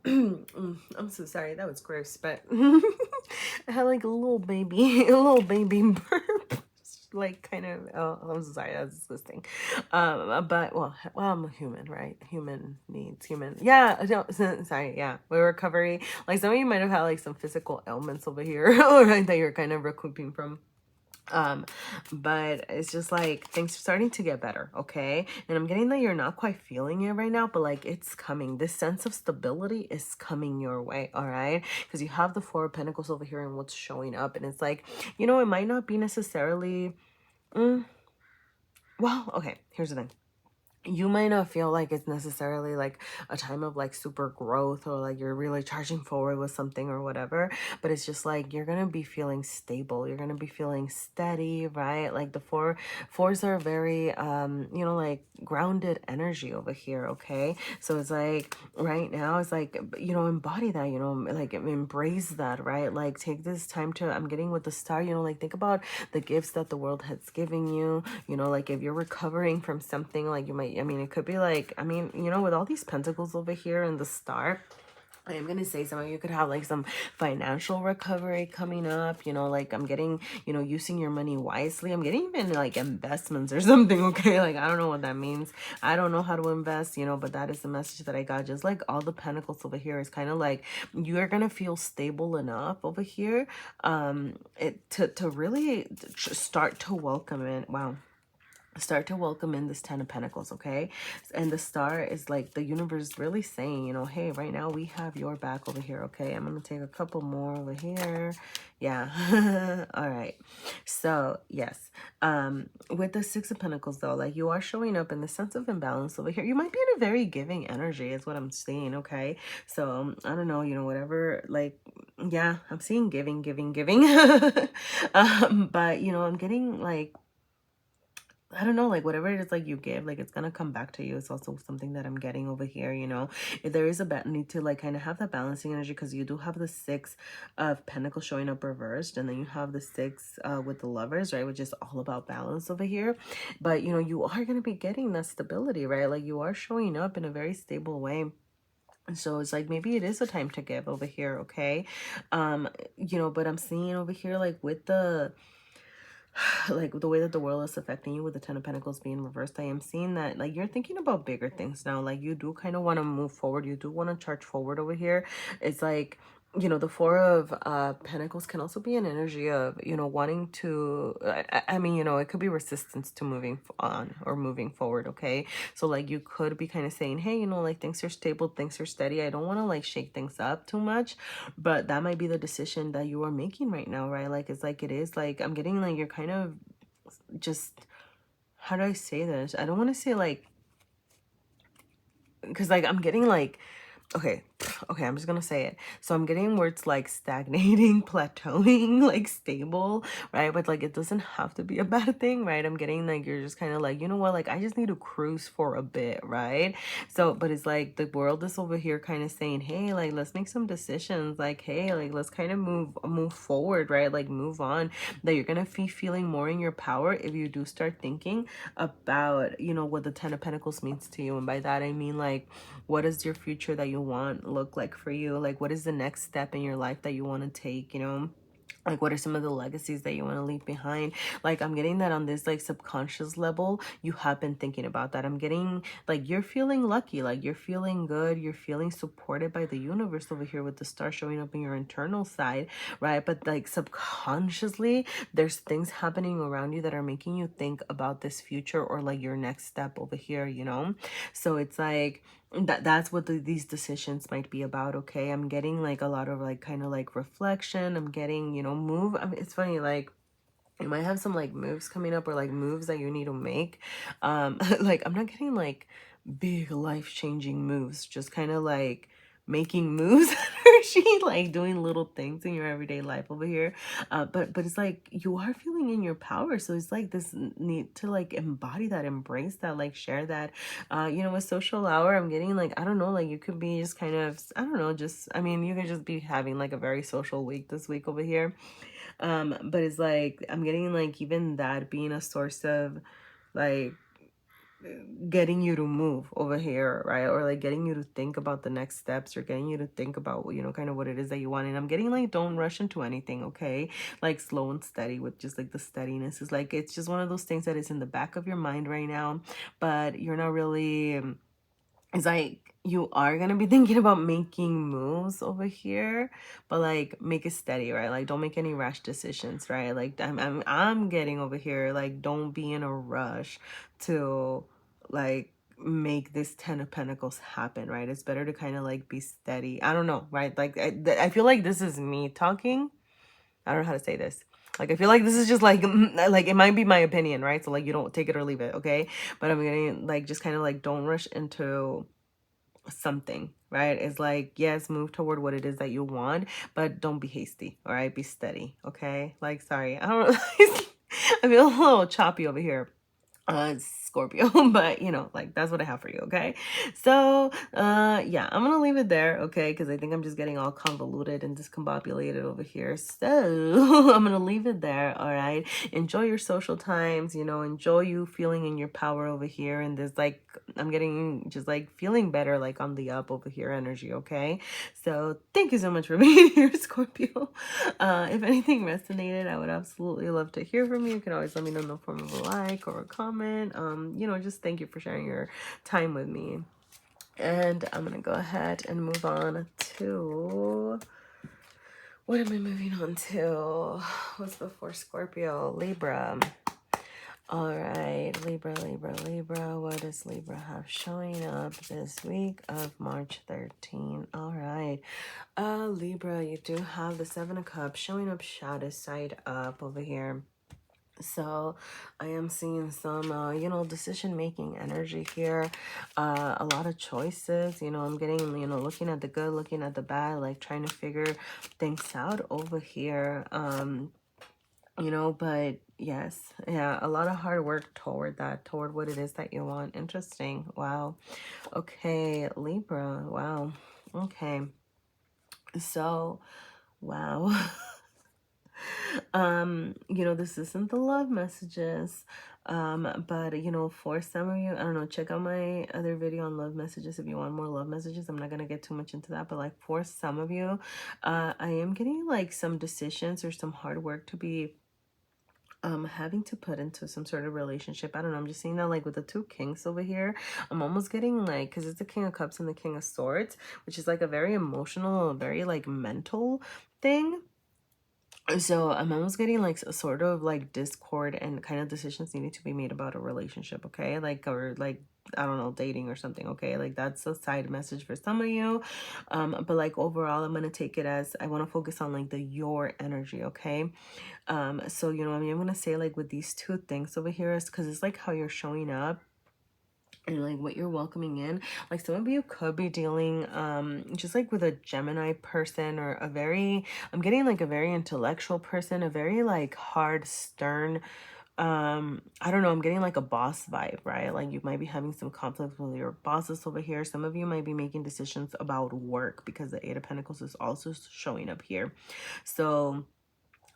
I'm so sorry, that was gross, but I had like a little baby burp, like kind of, oh, I'm so sorry, that's disgusting. But well, I'm a human, right? Human needs human. Yeah, sorry, yeah, with recovery, like some of you might have had like some physical ailments over here, right, that you're kind of recouping from. But it's just like things are starting to get better, okay? And I'm getting that you're not quite feeling it right now, but like it's coming. This sense of stability is coming your way, all right? Because you have the Four of Pentacles over here and what's showing up, and it's like, you know, it might not be necessarily well, okay, here's the thing. You might not feel like it's necessarily like a time of like super growth, or like you're really charging forward with something or whatever, but it's just like you're gonna be feeling stable, you're gonna be feeling steady, right? Like the fours are very you know, like grounded energy over here, okay? So it's like right now it's like, you know, embody that, you know, like embrace that, right? Like take this time to, I'm getting with the star, you know, like think about the gifts that the world has given you, you know, like if you're recovering from something, like you might, I mean, it could be like, I mean, you know, with all these pentacles over here and the star, I am going to say some of you could have like some financial recovery coming up, you know, like I'm getting, you know, using your money wisely. I'm getting even like investments or something, okay? Like, I don't know what that means. I don't know how to invest, you know, but that is the message that I got. Just like all the pentacles over here is kind of like you're going to feel stable enough over here to really start to welcome it. Wow. Start to welcome in this Ten of Pentacles, okay? And the star is like the universe really saying, you know, hey, right now we have your back over here, okay? I'm gonna take a couple more over here. Yeah. All right. So yes, with the Six of Pentacles though, like you are showing up in the sense of imbalance over here. You might be in a very giving energy is what I'm seeing, okay? So I don't know, you know, whatever, like, yeah, I'm seeing giving. But you know, I'm getting like, I don't know, like whatever it is like you give, like it's gonna come back to you. It's also something that I'm getting over here, you know. If there is a need to like kind of have that balancing energy, because you do have the Six of Pentacles showing up reversed, and then you have the Six with the Lovers, right, which is all about balance over here. But you know, you are gonna be getting that stability, right? Like you are showing up in a very stable way. So it's like maybe it is a time to give over here, okay? You know, but I'm seeing over here like with the like the way that the world is affecting you with the Ten of Pentacles being reversed, I am seeing that like you're thinking about bigger things now. Like you do kind of want to move forward, you do want to charge forward over here. It's like, you know, the Four of Pentacles can also be an energy of, you know, wanting to I mean, you know, it could be resistance to moving on or moving forward, okay? So like you could be kind of saying, hey, you know, like things are stable, things are steady, I don't want to like shake things up too much. But that might be the decision that you are making right now, right? Like it's like, it is like, I'm getting like you're kind of just, how do I say this? I don't want to say like, because like I'm getting like, okay, I'm just gonna say it. So I'm getting words like stagnating, plateauing, like stable, right? But like it doesn't have to be a bad thing, right? I'm getting like you're just kind of like, you know what, like I just need to cruise for a bit, right? So but it's like the world is over here kind of saying, hey, like let's make some decisions, like hey, like let's kind of move forward, right? Like move on. That you're gonna be feeling more in your power if you do start thinking about, you know, what the Ten of Pentacles means to you. And by that I mean like, what is your future that you want look like for you? Like what is the next step in your life that you want to take, you know? Like, what are some of the legacies that you want to leave behind? Like, I'm getting that on this, like, subconscious level. You have been thinking about that. I'm getting, like, you're feeling lucky. Like, you're feeling good. You're feeling supported by the universe over here with the star showing up in your internal side, right? But, like, subconsciously, there's things happening around you that are making you think about this future or, like, your next step over here, you know? So it's like, that's what these decisions might be about. Okay, I'm getting like a lot of like kind of like reflection. I'm getting, you know, move. I mean, it's funny, like you might have some like moves coming up or like moves that you need to make. Like I'm not getting like big life-changing moves, just kind of like making moves energy, like doing little things in your everyday life over here. But it's like you are feeling in your power, so it's like this need to like embody that, embrace that, like share that. You know, with social hour, I'm getting like, I don't know, like you could be just kind of, I don't know, just, I mean, you could just be having like a very social week this week over here. But it's like I'm getting like even that being a source of like getting you to move over here, right? Or like getting you to think about the next steps, or getting you to think about, you know, kind of what it is that you want. And I'm getting like, don't rush into anything, okay? Like slow and steady, with just like the steadiness is like, it's just one of those things that is in the back of your mind right now, but you're not really, it's like you are gonna be thinking about making moves over here, but like make it steady, right? Like don't make any rash decisions, right? Like I'm getting over here, like don't be in a rush to like make this 10 of Pentacles happen, right? It's better to kind of like be steady. I don't know, right? Like I feel like this is me talking. I don't know how to say this. Like I feel like this is just like like it might be my opinion, right? So like you don't take it or leave it, okay? But I'm getting like just kind of like don't rush into something, right? It's like, yes, move toward what it is that you want, but don't be hasty, all right? Be steady, okay? Like, sorry, I don't I feel a little choppy over here, Scorpio, but you know, like that's what I have for you, okay? So yeah, I'm gonna leave it there, okay? Because I think I'm just getting all convoluted and discombobulated over here. So I'm gonna leave it there. All right, enjoy your social times, you know, enjoy you feeling in your power over here. And there's like, I'm getting just like feeling better, like on the up over here energy, okay? So thank you so much for being here, Scorpio. If anything resonated, I would absolutely love to hear from you. You can always let me know in the form of a like or a comment. You know, just thank you for sharing your time with me. And I'm gonna go ahead and move on to, what am I moving on to? What's before Scorpio? Libra. All right, Libra, Libra, Libra. What does Libra have showing up this week of March 13? All right, Libra, you do have the 7 of Cups showing up shadow side up over here. So I am seeing some, you know, decision-making energy here. A lot of choices, you know, I'm getting, you know, looking at the good, looking at the bad, like trying to figure things out over here. You know, but yes, yeah, a lot of hard work toward that, toward what it is that you want. Interesting. Wow. Okay, Libra. Wow. Okay. So, wow. You know, this isn't the love messages, but you know, for some of you, I don't know, check out my other video on love messages if you want more love messages. I'm not gonna get too much into that, but like for some of you, I am getting like some decisions or some hard work to be having to put into some sort of relationship. I don't know, I'm just seeing that like with the 2 kings over here. I'm almost getting like, because it's the King of Cups and the King of Swords, which is like a very emotional, very like mental thing. So I'm almost getting like a sort of like discord and kind of decisions needing to be made about a relationship, okay? Like, or like, I don't know, dating or something, okay? Like that's a side message for some of you. But like overall, I'm gonna take it as I want to focus on like the your energy, okay? So you know, I mean, I'm gonna say like with these 2 things over here is because it's like how you're showing up and like what you're welcoming in. Like some of you could be dealing just like with a Gemini person, or a very, I'm getting like a very intellectual person, a very like hard, stern, I don't know, I'm getting like a boss vibe, right? Like you might be having some conflict with your bosses over here. Some of you might be making decisions about work because the 8 of Pentacles is also showing up here. So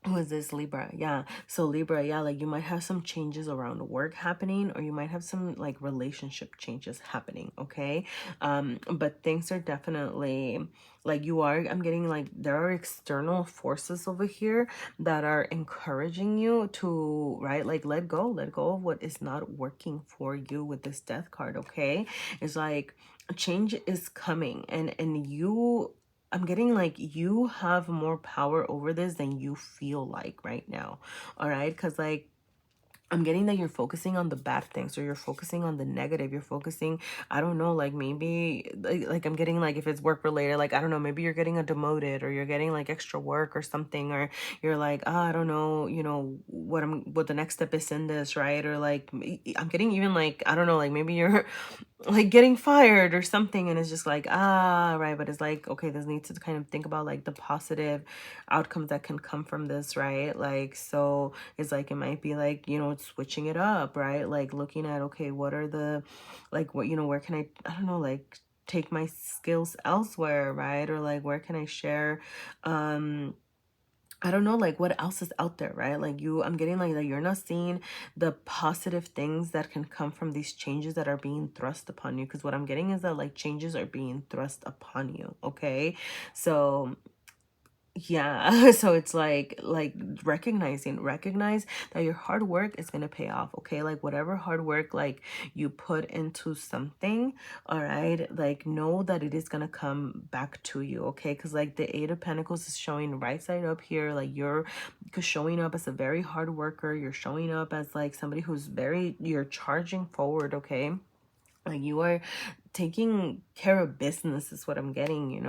who is this? Libra. Yeah. So Libra, yeah, like you might have some changes around work happening, or you might have some like relationship changes happening. Okay. But things are definitely like I'm getting like there are external forces over here that are encouraging you to, right, like let go of what is not working for you with this death card. Okay. It's like change is coming, and I'm getting like you have more power over this than you feel like right now. All right. Because like I'm getting that you're focusing on the bad things, or you're focusing on the negative. You're focusing, I don't know, like maybe like I'm getting like if it's work related, like I don't know, maybe you're getting a demoted, or you're getting like extra work or something, or you're like, oh, I don't know, what the next step is in this, right? Or like I'm getting even like, I don't know, like maybe you're like getting fired or something, and it's just like, right, but it's like, okay, this needs to kind of think about like the positive outcomes that can come from this, right? Like, so it's like it might be like, switching it up, right? Like looking at, okay, what are the, like, what, where can I don't know, like take my skills elsewhere, right? Or like where can I share I don't know, like what else is out there, right? Like I'm getting like that you're not seeing the positive things that can come from these changes that are being thrust upon you. Because what I'm getting is that like changes are being thrust upon you. Okay. So yeah, so it's like recognize that your hard work is going to pay off. Okay, like whatever hard work like you put into something, all right, like know that it is going to come back to you. Okay, because like the Eight of Pentacles is showing right side up here, like you're showing up as a very hard worker. You're showing up as like somebody you're charging forward. Okay, like you are taking care of business is what I'm getting.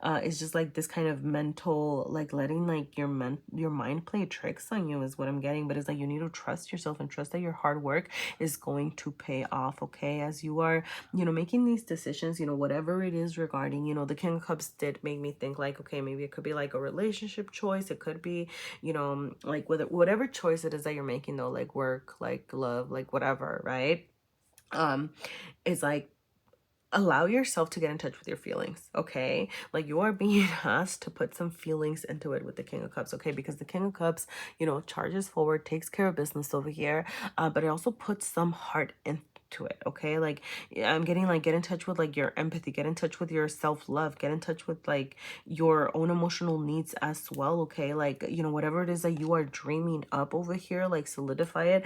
It's just like this kind of mental, like letting like your mind play tricks on you is what I'm getting. But it's like you need to trust yourself and trust that your hard work is going to pay off. Okay, as you are making these decisions, whatever it is regarding, the King of Cups did make me think like, okay, maybe it could be like a relationship choice. It could be like whatever choice it is that you're making, though, like work, like love, like whatever, right? Is like allow yourself to get in touch with your feelings. Okay, like you are being asked to put some feelings into it with the King of Cups. Okay, because the King of Cups charges forward, takes care of business over here, but it also puts some heart into it. Okay, like I'm getting like get in touch with like your empathy, get in touch with your self-love, get in touch with like your own emotional needs as well. Okay, like whatever it is that you are dreaming up over here, like solidify it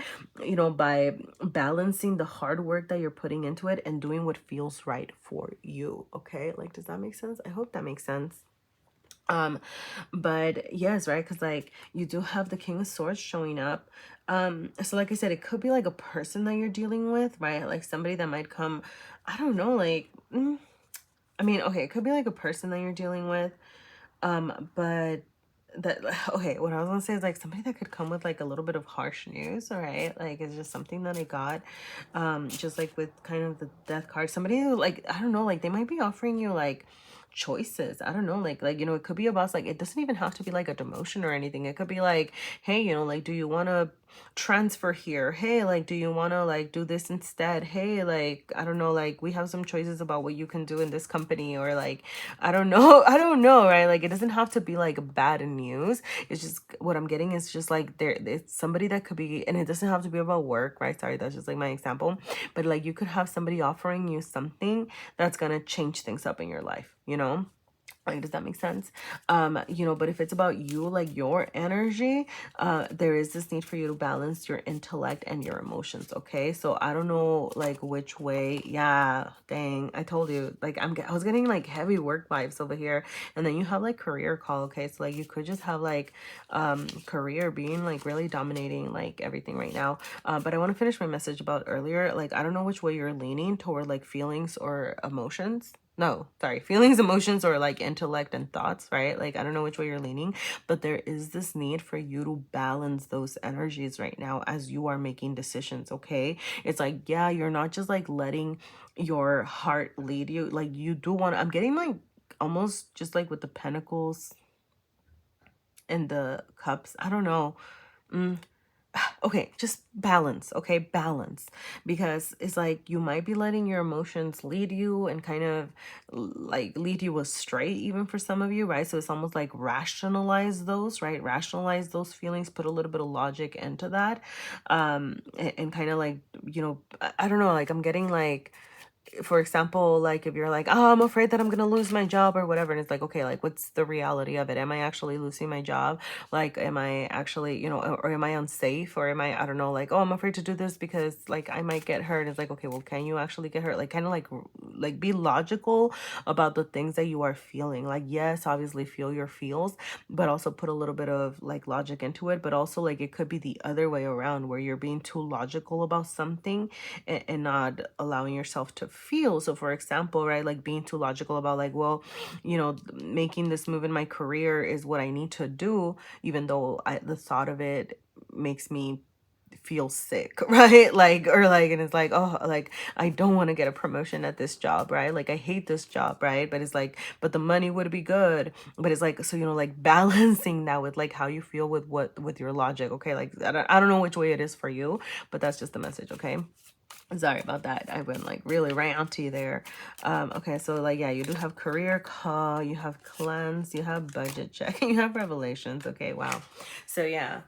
by balancing the hard work that you're putting into it and doing what feels right for you. Okay, like does that make sense? I hope that makes sense. But yes, right, because like you do have the King of Swords showing up. So like I said, it could be like a person that you're dealing with, right? Like somebody that might come, I don't know, like I mean, okay, it could be like a person that you're dealing with, but that okay, what I was gonna say is like somebody that could come with like a little bit of harsh news. All right, like it's just something that I got just like with kind of the death card, somebody who like I don't know, like they might be offering you like choices. I don't know, like it could be about like it doesn't even have to be like a demotion or anything. It could be like, hey, like do you want to transfer here? Hey, like do you want to like do this instead? Hey, like I don't know, like we have some choices about what you can do in this company, or like I don't know, I don't know, right? Like it doesn't have to be like bad news. It's just what I'm getting is just like it's somebody that could be, and it doesn't have to be about work, right? Sorry, that's just like my example. But like you could have somebody offering you something that's gonna change things up in your life, like does that make sense? But if it's about you, like your energy, there is this need for you to balance your intellect and your emotions. Okay, so I don't know like which way. Yeah, dang, I told you, like I was getting like heavy work vibes over here. And then you have like career call. Okay, so like you could just have like career being like really dominating like everything right now. But I want to finish my message about earlier. Like I don't know which way you're leaning toward, like feelings or emotions. No, sorry, feelings, emotions, or like intellect and thoughts, right? Like I don't know which way you're leaning, but there is this need for you to balance those energies right now as you are making decisions. Okay, it's like, yeah, you're not just like letting your heart lead you. Like you do want to, I'm getting like almost just like with the pentacles and the cups, I don't know. Okay, just balance, okay? Balance. Because it's like you might be letting your emotions lead you and kind of like lead you astray, even for some of you, right? So it's almost like rationalize those, right? Rationalize those feelings, put a little bit of logic into that. And kind of like, you know, I don't know, like I'm getting like, for example, like if you're like, oh, I'm afraid that I'm gonna lose my job or whatever, and it's like, okay, like what's the reality of it? Am I actually losing my job? Like, am I actually, you know, or am I unsafe, or am I don't know, like, oh, I'm afraid to do this because like I might get hurt. It's like, okay, well, can you actually get hurt? Like, kind of like be logical about the things that you are feeling. Like, yes, obviously feel your feels, but also put a little bit of like logic into it. But also like it could be the other way around, where you're being too logical about something and not allowing yourself to feel. So for example, right, like being too logical about like, well, you know, making this move in my career is what I need to do, even though the thought of it makes me feel sick, right? Like, or like, and it's like, oh, like I don't want to get a promotion at this job, right? Like I hate this job, right? But it's like, but the money would be good. But it's like, so, you know, like balancing that with like how you feel with with your logic. Okay, like I don't know which way it is for you, but that's just the message. Okay, sorry about that. I went like really ranty there. Okay, so like, yeah, you do have career call, you have cleanse, you have budget check, and you have revelations. Okay, wow. So yeah,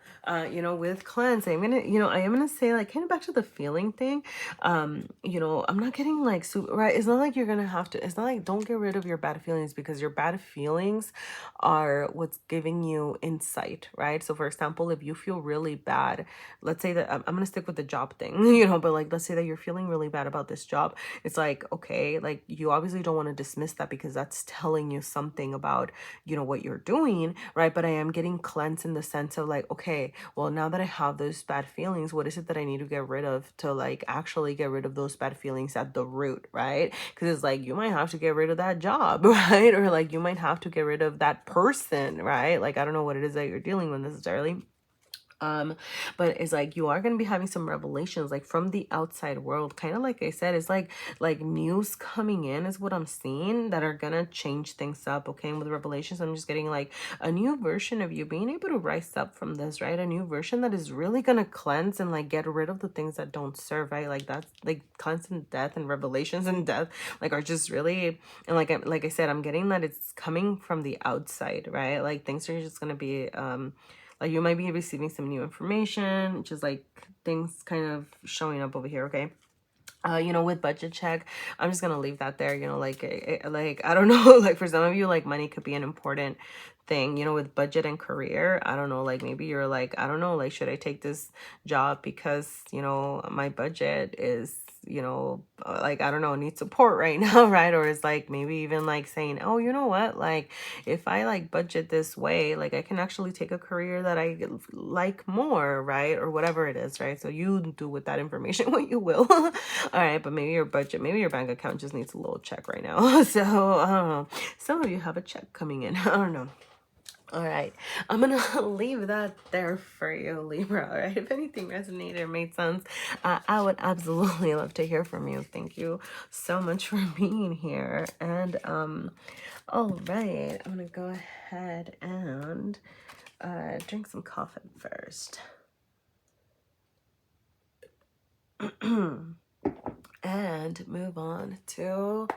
you know, with cleanse, I'm gonna, you know, I am gonna say like kind of back to the feeling thing. You know, I'm not getting like super, right? It's not like you're gonna have to, it's not like, don't get rid of your bad feelings, because your bad feelings are what's giving you insight, right? So for example, if you feel really bad, let's say that I'm gonna stick with the job thing, you know, but like let's say that you're feeling really bad about this job. It's like, okay, like you obviously don't want to dismiss that, because that's telling you something about, you know, what you're doing, right? But I am getting cleansed in the sense of like, okay, well, now that I have those bad feelings, what is it that I need to get rid of to like actually get rid of those bad feelings at the root, right? Because it's like you might have to get rid of that job, right? Or like you might have to get rid of that person, right? Like I don't know what it is that you're dealing with necessarily. But it's like you are going to be having some revelations like from the outside world, kind of like I said. It's like news coming in is what I'm seeing, that are gonna change things up. Okay, and with revelations, I'm just getting like a new version of you being able to rise up from this, right? A new version that is really gonna cleanse and like get rid of the things that don't serve, right? Like that's like constant death and revelations and death, like are just really, and like I said, I'm getting that it's coming from the outside, right? Like things are just gonna be like you might be receiving some new information, just like things kind of showing up over here. Okay, you know, with budget check, I'm just gonna leave that there. You know, like I don't know, like for some of you, like money could be an important thing, you know, with budget and career. I don't know, like maybe you're like, I don't know, like should I take this job because, you know, my budget is, you know, like I don't know, need support right now, right? Or it's like maybe even like saying, oh, you know what, like if I like budget this way, like I can actually take a career that I like more, right? Or whatever it is, right? So you do with that information what you will. All right, but maybe your budget, maybe your bank account just needs a little check right now. So I don't know, some of you have a check coming in. I don't know. All right, I'm gonna leave that there for you, Libra. All right, if anything resonated or made sense, I would absolutely love to hear from you. Thank you so much for being here. And all right, I'm gonna go ahead and drink some coffee first. And move on to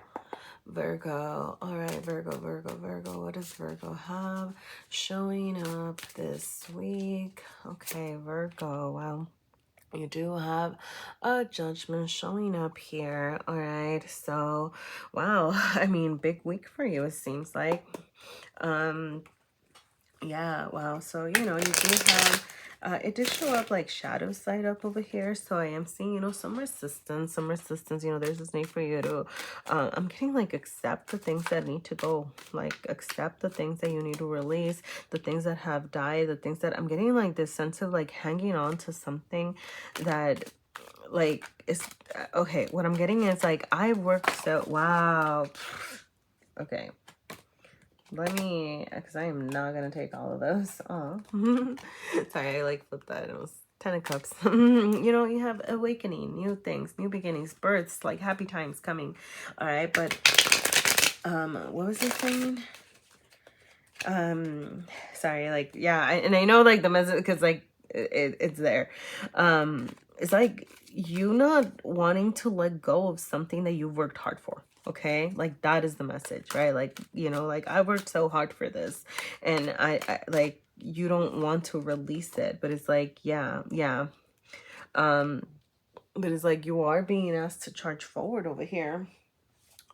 Virgo. All right, Virgo. What does Virgo have showing up this week? Okay, Virgo. Well, you do have a judgment showing up here. All right, so wow. I mean, big week for you, it seems like. Yeah, wow. So, you know, you do have, it did show up like shadow side up over here. So I am seeing, you know, some resistance, you know, there's this need for you to, I'm getting like accept the things that need to go, like accept the things that you need to release, the things that have died, the things that I'm getting like this sense of like hanging on to something that like is, okay, what I'm getting is like, I worked so, wow. Okay. Let me, because I am not going to take all of those. Oh, sorry, I like flipped that. It was 10 of Cups. You know, you have awakening, new things, new beginnings, births, like happy times coming. All right, but what was I saying? Sorry, like, yeah, and I know like the message, because like it's there. It's like you not wanting to let go of something that you've worked hard for. Okay, like that is the message, right? Like, you know, like I worked so hard for this, and I like, you don't want to release it, but it's like, yeah, but it's like you are being asked to charge forward over here.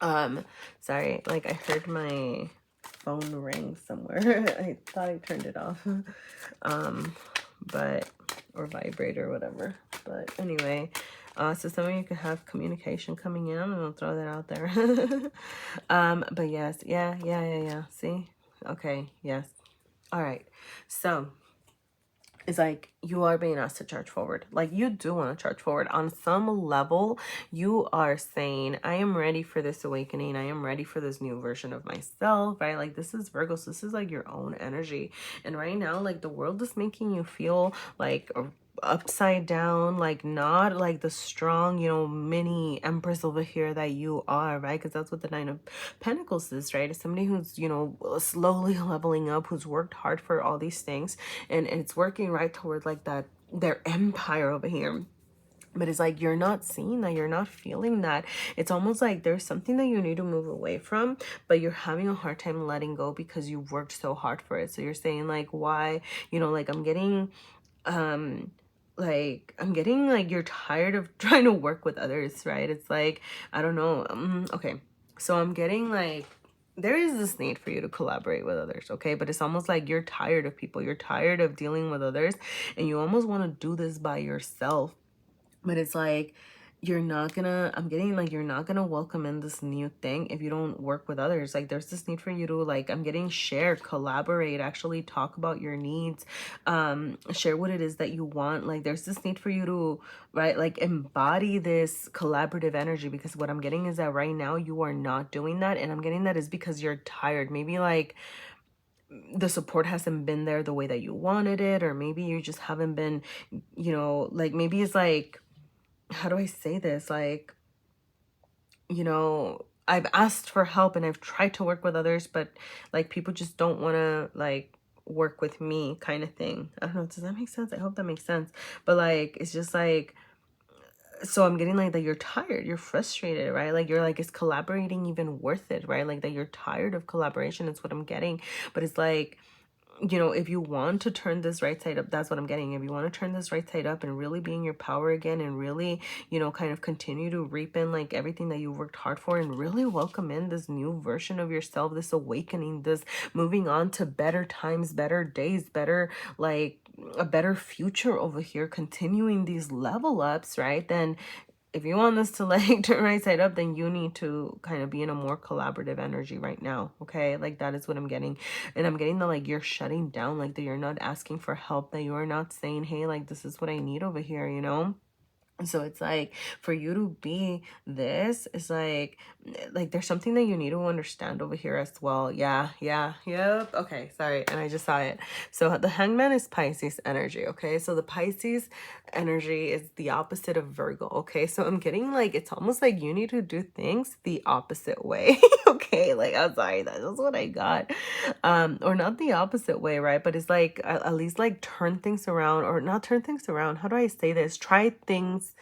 Sorry, like I heard my phone ring somewhere. I thought I turned it off. But, or vibrate or whatever. But anyway, so some of you could have communication coming in. I'm gonna throw that out there. But yes, yeah. See? Okay, yes. All right. So it's like you are being asked to charge forward. Like you do want to charge forward. On some level, you are saying, I am ready for this awakening. I am ready for this new version of myself, right? Like this is Virgo. So this is like your own energy. And right now, like the world is making you feel like upside down, like not like the strong, you know, mini empress over here that you are, right? Because that's what the Nine of Pentacles is, right? It's somebody who's, you know, slowly leveling up, who's worked hard for all these things, and it's working right toward like that, their empire over here. But it's like you're not seeing that, you're not feeling that. It's almost like there's something that you need to move away from, but you're having a hard time letting go because you've worked so hard for it. So you're saying like, why, you know, like I'm getting like you're tired of trying to work with others, right? It's like, I don't know. Okay, so I'm getting like there is this need for you to collaborate with others, okay? But it's almost like you're tired of people, you're tired of dealing with others, and you almost want to do this by yourself. But it's like you're not gonna, I'm getting like you're not gonna welcome in this new thing if you don't work with others. Like there's this need for you to, like, I'm getting share, collaborate, actually talk about your needs, share what it is that you want. Like there's this need for you to, right, like embody this collaborative energy, because what I'm getting is that right now you are not doing that, and I'm getting that is because you're tired. Maybe like the support hasn't been there the way that you wanted it, or maybe you just haven't been, you know, like maybe it's like, how do I say this? Like, you know, I've asked for help and I've tried to work with others, but like people just don't want to like work with me, kind of thing. I don't know. Does that make sense? I hope that makes sense. But like, it's just like, so I'm getting like that you're tired, you're frustrated, right? Like you're like, is collaborating even worth it, right? Like that you're tired of collaboration is what I'm getting. But it's like, you know, if you want to turn this right side up, that's what I'm getting. If you want to turn this right side up and really be in your power again, and really, you know, kind of continue to reap in like everything that you worked hard for, and really welcome in this new version of yourself, this awakening, this moving on to better times, better days, better, like a better future over here, continuing these level ups, right? Then if you want this to like turn right side up, then you need to kind of be in a more collaborative energy right now. Okay, like that is what I'm getting. And I'm getting that like you're shutting down, like that you're not asking for help, that you're not saying, hey, like this is what I need over here, you know? So it's like for you to be this, is like there's something that you need to understand over here as well. Yep. Okay, sorry. And I just saw it. So the Hangman is Pisces energy. Okay, so the Pisces energy is the opposite of Virgo. Okay, so I'm getting like it's almost like you need to do things the opposite way. Okay, like I'm sorry, that's what I got. Or not the opposite way, right? But it's like at least like turn things around, or not turn things around. How do I say this? Try things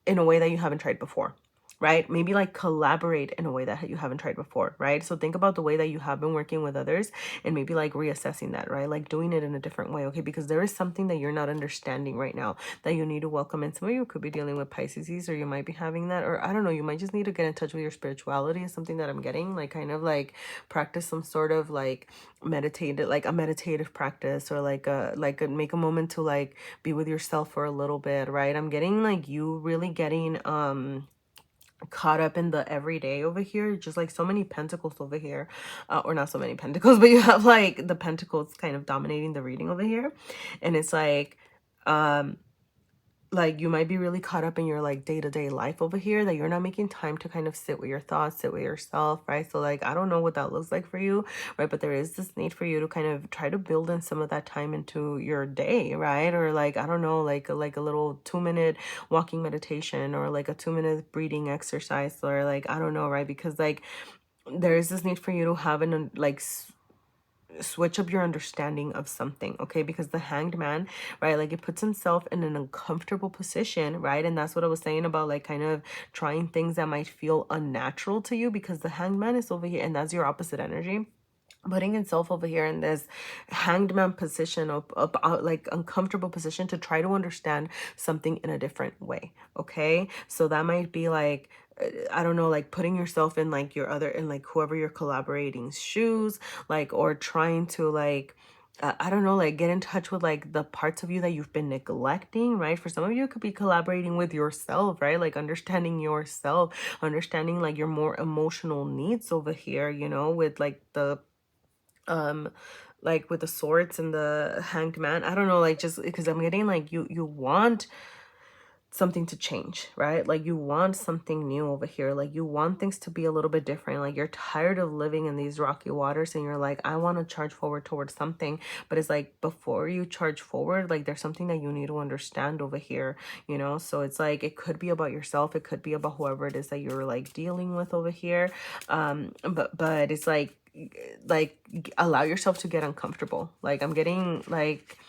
in a way that you haven't tried before, right? Maybe like collaborate in a way that you haven't tried before, right? So think about the way that you have been working with others, and maybe like reassessing that, right? Like doing it in a different way, okay? Because there is something that you're not understanding right now that you need to welcome in. Some of you could be dealing with Pisces, or you might be having that, or I don't know, you might just need to get in touch with your spirituality, is something that I'm getting, like kind of like practice some sort of like meditated, like a meditative practice, or like a make a moment to like be with yourself for a little bit, right? I'm getting like you really getting caught up in the everyday over here, just like so many pentacles over here, or not so many pentacles, but you have like the pentacles kind of dominating the reading over here. And it's like you might be really caught up in your like day-to-day life over here, that you're not making time to kind of sit with your thoughts, sit with yourself, right? So like I don't know what that looks like for you, right? But there is this need for you to kind of try to build in some of that time into your day, right? Or like I don't know, like a little 2-minute walking meditation, or like a 2-minute breathing exercise, or like I don't know, right? Because like there is this need for you to have an like switch up your understanding of something, okay? Because the Hanged Man, right, like it puts himself in an uncomfortable position, right? And that's what I was saying about like kind of trying things that might feel unnatural to you, because the Hanged Man is over here and that's your opposite energy, putting himself over here in this hanged man position of like uncomfortable position to try to understand something in a different way, okay? So that might be like, I don't know, like putting yourself in like your other, in like whoever you're collaborating shoes, like, or trying to like, I don't know, like get in touch with like the parts of you that you've been neglecting, right? For some of you, it could be collaborating with yourself, right? Like understanding yourself, understanding like your more emotional needs over here, you know, with like the um like with the swords and the Hanged Man. I don't know, like just because I'm getting like you want something to change, right? Like you want something new over here, like you want things to be a little bit different, like you're tired of living in these rocky waters and you're like, I want to charge forward towards something. But it's like, before you charge forward, like there's something that you need to understand over here, you know? So it's like, it could be about yourself, it could be about whoever it is that you're like dealing with over here, but it's like allow yourself to get uncomfortable. Like I'm getting like,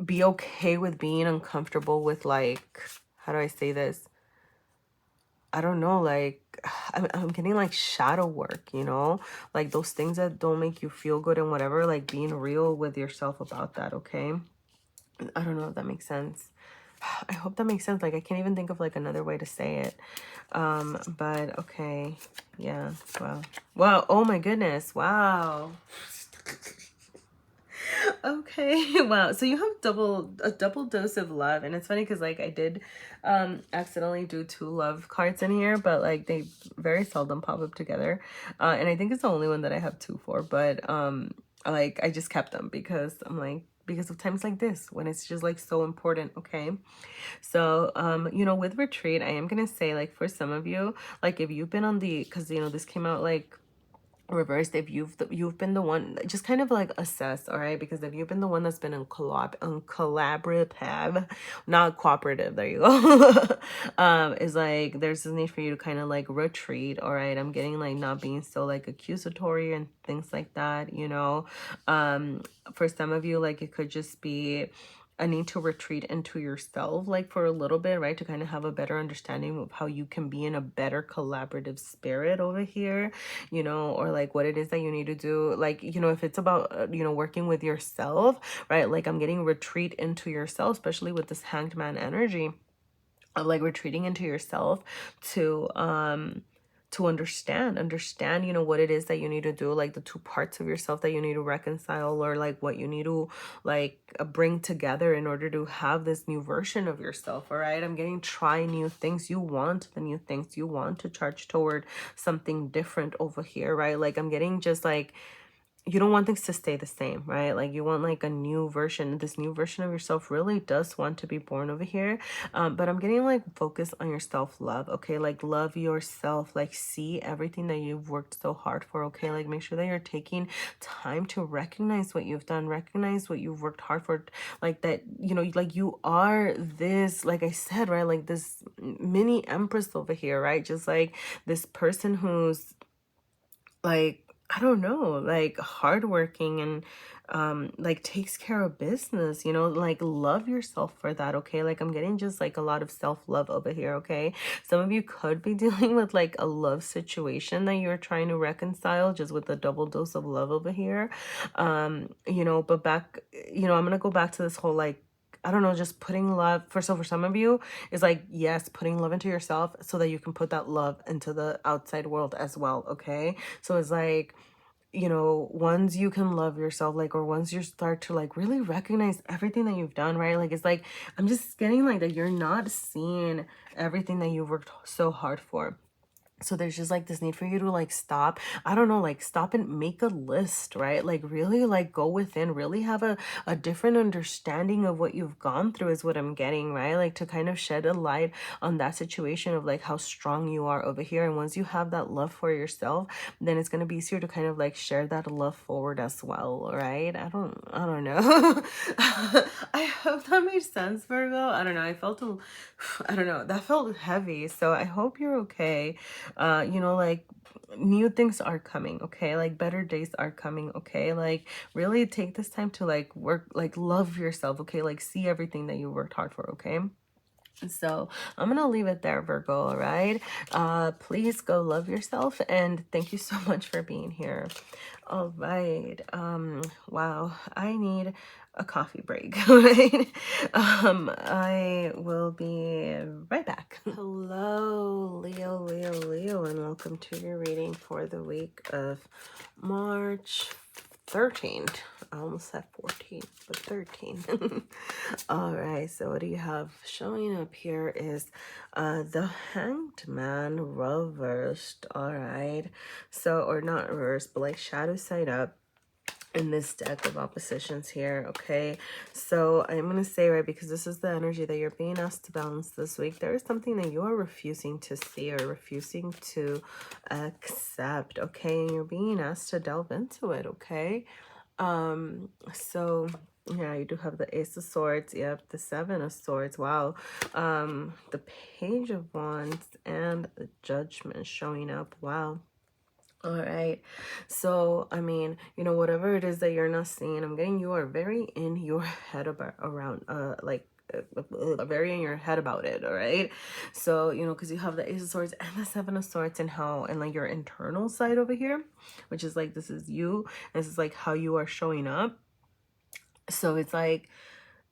be okay with being uncomfortable with like, how do I say this? I don't know, like I'm getting like shadow work, you know, like those things that don't make you feel good and whatever, like being real with yourself about that, okay? I don't know if that makes sense. I hope that makes sense. Like I can't even think of like another way to say it. But okay, yeah, wow. Wow, oh my goodness, wow. Okay, wow. So you have a double dose of love, and it's funny because like I did accidentally do 2 love cards in here, but like they very seldom pop up together. And I think it's the only one that I have 2 for, but like I just kept them because I'm like, because of times like this when it's just like so important, okay? So you know, with retreat, I am gonna say like for some of you, like if you've been on the, because you know this came out like reversed, if you've been the one, just kind of like assess, all right? Because if you've been the one that's been in collaborative, not cooperative, there you go, is like there's this need for you to kind of like retreat, all right? I'm getting like not being so like accusatory and things like that, you know. For some of you, like it could just be a need to retreat into yourself like for a little bit, right? To kind of have a better understanding of how you can be in a better collaborative spirit over here, you know, or like what it is that you need to do. Like, you know, if it's about, you know, working with yourself, right? Like I'm getting retreat into yourself, especially with this Hanged Man energy of like retreating into yourself to understand, you know, what it is that you need to do, like the 2 parts of yourself that you need to reconcile, or like what you need to like bring together in order to have this new version of yourself. All right, I'm getting try new things. You want the new things, you want to charge toward something different over here, right? Like I'm getting just like, you don't want things to stay the same, right? Like you want like a new version. This new version of yourself really does want to be born over here. But I'm getting like focus on your self-love, okay? Like love yourself, like see everything that you've worked so hard for, okay? Like make sure that you're taking time to recognize what you've done, recognize what you've worked hard for, like that, you know, like you are this, like I said, right? Like this mini empress over here, right? Just like this person who's like, I don't know, like hardworking and like takes care of business, you know, like love yourself for that, okay? Like I'm getting just like a lot of self-love over here, okay? Some of you could be dealing with like a love situation that you're trying to reconcile just with a double dose of love over here. You know, but back, you know, I'm gonna go back to this whole like, I don't know, just putting love for, so for some of you is like, yes, putting love into yourself so that you can put that love into the outside world as well, okay? So it's like, you know, once you can love yourself, like, or once you start to like really recognize everything that you've done, right? Like, it's like, I'm just getting like that you're not seeing everything that you've worked so hard for. So there's just like this need for you to like stop, I don't know, like stop and make a list, right? Like really like go within, really have a different understanding of what you've gone through is what I'm getting, right? Like to kind of shed a light on that situation of like how strong you are over here. And once you have that love for yourself, then it's going to be easier to kind of like share that love forward as well, right? I don't know. I hope that made sense, Virgo. I don't know. I don't know. That felt heavy. So I hope you're okay. You know, like new things are coming, okay? Like better days are coming, okay? Like really take this time to like work, like love yourself, okay? Like see everything that you worked hard for, okay? So I'm gonna leave it there, Virgo. All right, please go love yourself, and thank you so much for being here. All right, wow, I need a coffee break. All right, I will be right back. Hello, Leo, Leo, Leo, and welcome to your reading for the week of March 13th. I almost said 14, but 13. All right, so what do you have showing up here is the Hanged Man reversed. All right, so, or not reversed, but like shadow side up in this deck of oppositions here. Okay, so I'm gonna say, right, because this is the energy that you're being asked to balance this week, there is something that you are refusing to see or refusing to accept, okay, and you're being asked to delve into it. Okay, so yeah, you do have the Ace of Swords, yep, the Seven of Swords, wow, the Page of Wands and the Judgment showing up, wow. All right, so I mean, you know, whatever it is that you're not seeing, I'm getting you are very in your head about around very in your head about it. All right, so you know, because you have the Ace of Swords and the Seven of Swords, and how, and like your internal side over here, which is like, this is you, this is like how you are showing up. So it's like,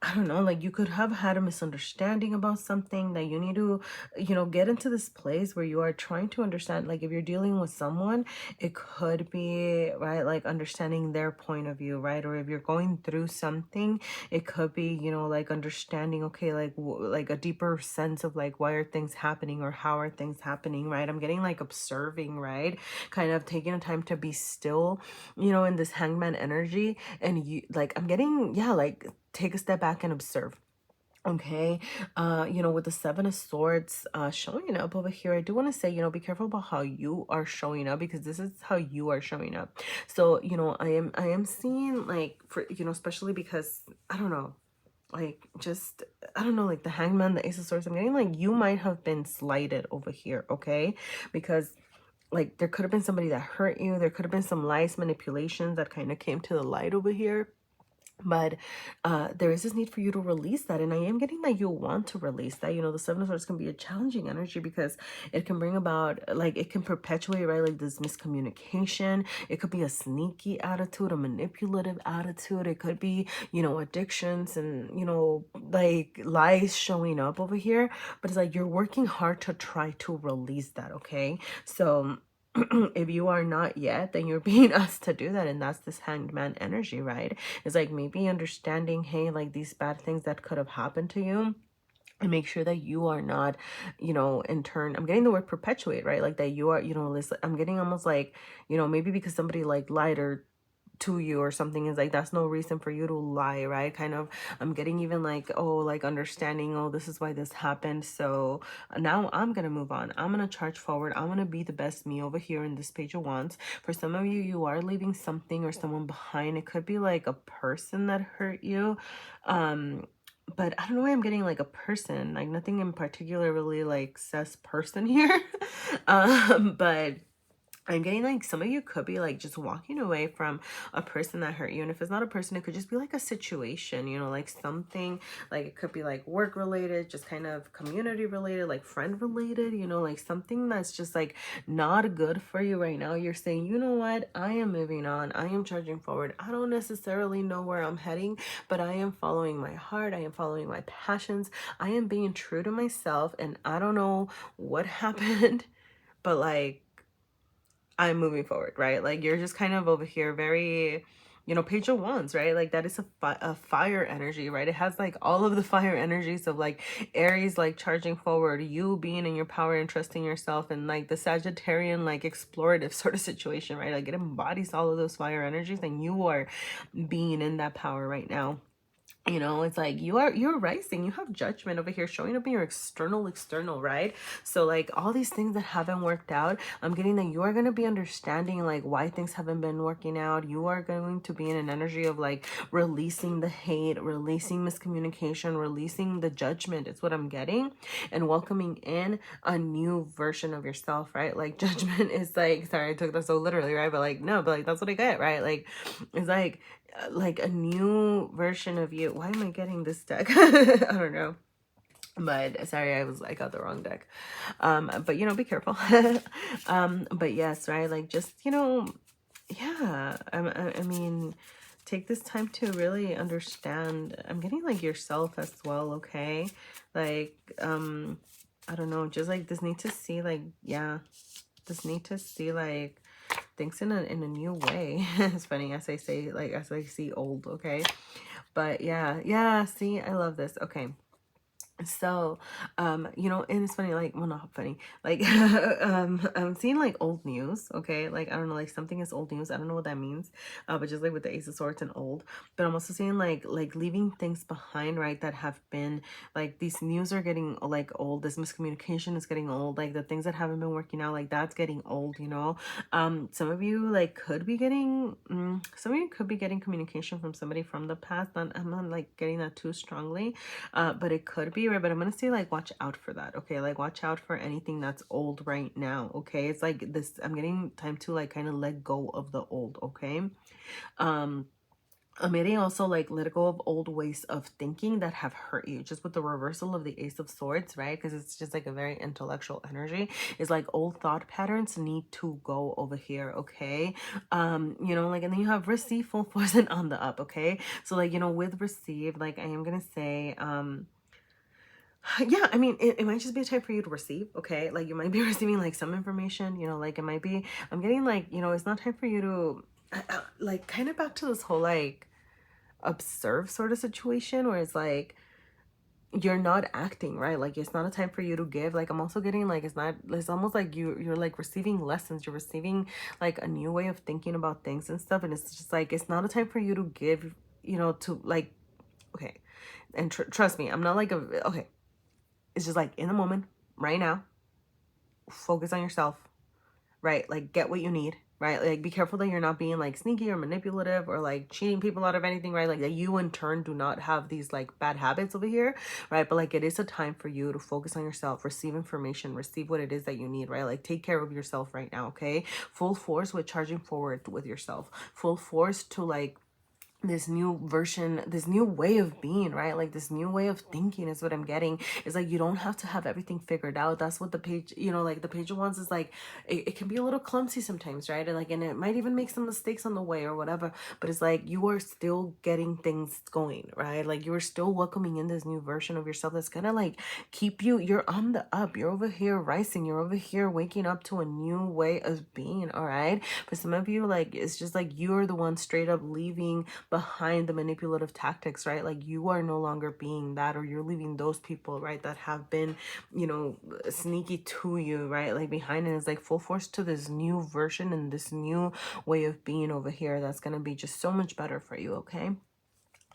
I don't know, like you could have had a misunderstanding about something that you need to, you know, get into this place where you are trying to understand. Like if you're dealing with someone, it could be, right, like understanding their point of view, right? Or if you're going through something, it could be, you know, like understanding, okay, like like a deeper sense of like, why are things happening or how are things happening, right? I'm getting like observing, right? Kind of taking the time to be still, you know, in this hangman energy. And you like, I'm getting, yeah, like take a step back and observe. Okay, you know, with the Seven of Swords showing up over here, I do want to say, you know, be careful about how you are showing up, because this is how you are showing up. So, you know, I am seeing like, for, you know, especially because I don't know, like just, I don't know, like the Hangman, the Ace of Swords, I'm getting like you might have been slighted over here, okay? Because like there could have been somebody that hurt you, there could have been some lies, manipulations that kind of came to the light over here. But there is this need for you to release that, and I am getting that you want to release that. You know, the Seven of Swords can be a challenging energy because it can bring about, like, it can perpetuate, right, like this miscommunication. It could be a sneaky attitude, a manipulative attitude. It could be, you know, addictions and, you know, like lies showing up over here. But it's like you're working hard to try to release that. Okay, so if you are not yet, then you're being asked to do that, and that's this Hanged Man energy, right? It's like maybe understanding, hey, like these bad things that could have happened to you, and make sure that you are not, you know, in turn, I'm getting the word perpetuate, right? Like that you are, you know, listen, I'm getting almost like, you know, maybe because somebody like lied or to you or something, is like that's no reason for you to lie, right? Kind of, I'm getting even like, oh, like understanding, oh, this is why this happened, so now I'm gonna move on, I'm gonna charge forward, I'm gonna be the best me over here in this Page of Wands. For some of you, you are leaving something or someone behind. It could be like a person that hurt you, but I don't know why I'm getting like a person, like nothing in particular really like says person here. But I'm getting like some of you could be like just walking away from a person that hurt you. And if it's not a person, it could just be like a situation, you know, like something, like it could be like work related, just kind of community related, like friend related, you know, like something that's just like not good for you right now. You're saying, you know what, I am moving on, I am charging forward. I don't necessarily know where I'm heading, but I am following my heart, I am following my passions, I am being true to myself. And I don't know what happened, but like I'm moving forward, right? Like you're just kind of over here very, you know, Page of Wands, right? Like that is a fire energy, right? It has like all of the fire energies of like Aries, like charging forward, you being in your power and trusting yourself, and like the Sagittarian, like explorative sort of situation, right? Like it embodies all of those fire energies, and you are being in that power right now. You know, it's like you're rising, you have judgment over here showing up in your external, right? So like all these things that haven't worked out, I'm getting that you are going to be understanding like why things haven't been working out. You are going to be in an energy of like releasing the hate, releasing miscommunication, releasing the judgment. It's what I'm getting, and welcoming in a new version of yourself, right? Like judgment is like, sorry, I took that so literally, right? But like no, but like that's what I get, right? Like it's like a new version of you. Why am I getting this deck? I don't know. But sorry, I got the wrong deck. But you know, be careful. But yes, right? Like just, you know, yeah. I mean, take this time to really understand. I'm getting like yourself as well, okay? Like, I don't know, just like this need to see like, yeah, this need to see like things in a new way. It's funny as I say, like as I see old, okay? But yeah, see, I love this. Okay. So, you know, and it's funny, like, well, not funny, like, I'm seeing like old news, okay, like, I don't know, like something is old news, I don't know what that means, but just like with the Ace of Swords and old, but I'm also seeing like leaving things behind, right, that have been, like, these news are getting like old, this miscommunication is getting old, like the things that haven't been working out, like that's getting old, you know. Some of you like could be getting, some of you could be getting communication from somebody from the past, I'm not like getting that too strongly, but it could be, right? But I'm gonna say like watch out for that, okay? Like watch out for anything that's old right now, okay? It's like this, I'm getting time to like kind of let go of the old, okay? I'm getting also like let go of old ways of thinking that have hurt you, just with the reversal of the Ace of Swords, right? Because it's just like a very intellectual energy. It's like old thought patterns need to go over here, okay? You know, like, and then you have receive, full force, and on the up, okay? So like, you know, with receive, like I am gonna say, yeah, I mean, it might just be a time for you to receive, okay? Like you might be receiving like some information, you know, like it might be, I'm getting like, you know, it's not time for you to like kind of back to this whole like observe sort of situation where it's like you're not acting, right? Like it's not a time for you to give. Like I'm also getting like it's almost like you're like receiving lessons, you're receiving like a new way of thinking about things and stuff, and it's just like it's not a time for you to give, you know, to like, okay, and trust me, I'm not like okay, it's just like in the moment right now, focus on yourself, right? Like get what you need, right? Like be careful that you're not being like sneaky or manipulative or like cheating people out of anything, right? Like that you in turn do not have these like bad habits over here, right? But like it is a time for you to focus on yourself, receive information, receive what it is that you need, right? Like take care of yourself right now, okay? Full force with charging forward with yourself, full force to like this new version, this new way of being, right? Like this new way of thinking is what I'm getting. It's like you don't have to have everything figured out. That's what the page, you know, like the Page of Wands is like, it can be a little clumsy sometimes, right? And like, and it might even make some mistakes on the way or whatever, but it's like you are still getting things going, right? Like you are still welcoming in this new version of yourself that's gonna like keep you, you're on the up, you're over here rising, you're over here waking up to a new way of being, all right? For some of you, like it's just like you're the one straight up leaving behind the manipulative tactics, right? Like you are no longer being that, or you're leaving those people, right, that have been, you know, sneaky to you, right? Like behind it is like full force to this new version and this new way of being over here that's gonna be just so much better for you, okay?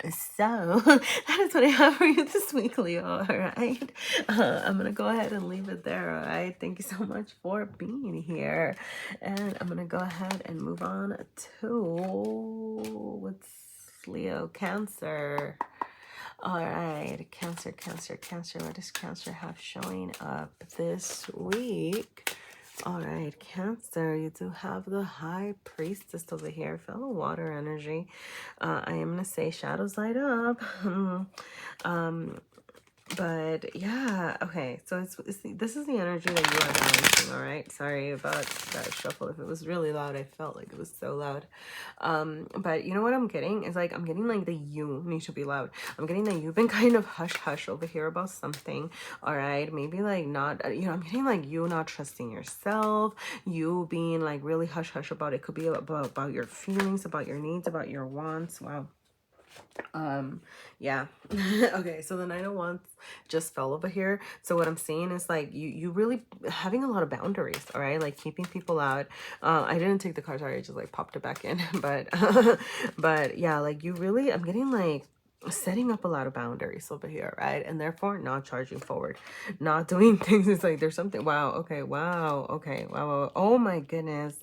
So that is what I have for you this week, Leo. All right, I'm gonna go ahead and leave it there. All right, thank you so much for being here, and I'm gonna go ahead and move on to what's Leo, Cancer. All right, Cancer. What does Cancer have showing up this week? All right, Cancer, you do have the High Priestess over here, fellow water energy. I am going to say shadows light up. But yeah, okay, so this is the energy that you are balancing, all right? Sorry about that shuffle. If it was really loud, I felt like it was so loud. But you know what I'm getting is like, I'm getting like the you need to be loud. I'm getting that you've been kind of hush over here about something, all right? Maybe like not, you know, I'm getting like you not trusting yourself, you being like really hush about it. Could be about your feelings, about your needs, about your wants. Wow. Yeah. Okay, so the Nine of Wands just fell over here. So what I'm seeing is like you really having a lot of boundaries, all right? Like keeping people out. I didn't take the card, sorry, I just like popped it back in. But but yeah, like you really, I'm getting like setting up a lot of boundaries over here, right? And therefore not charging forward, not doing things. It's like there's something. Wow. Okay. Wow. Okay. Wow. Wow. Oh my goodness.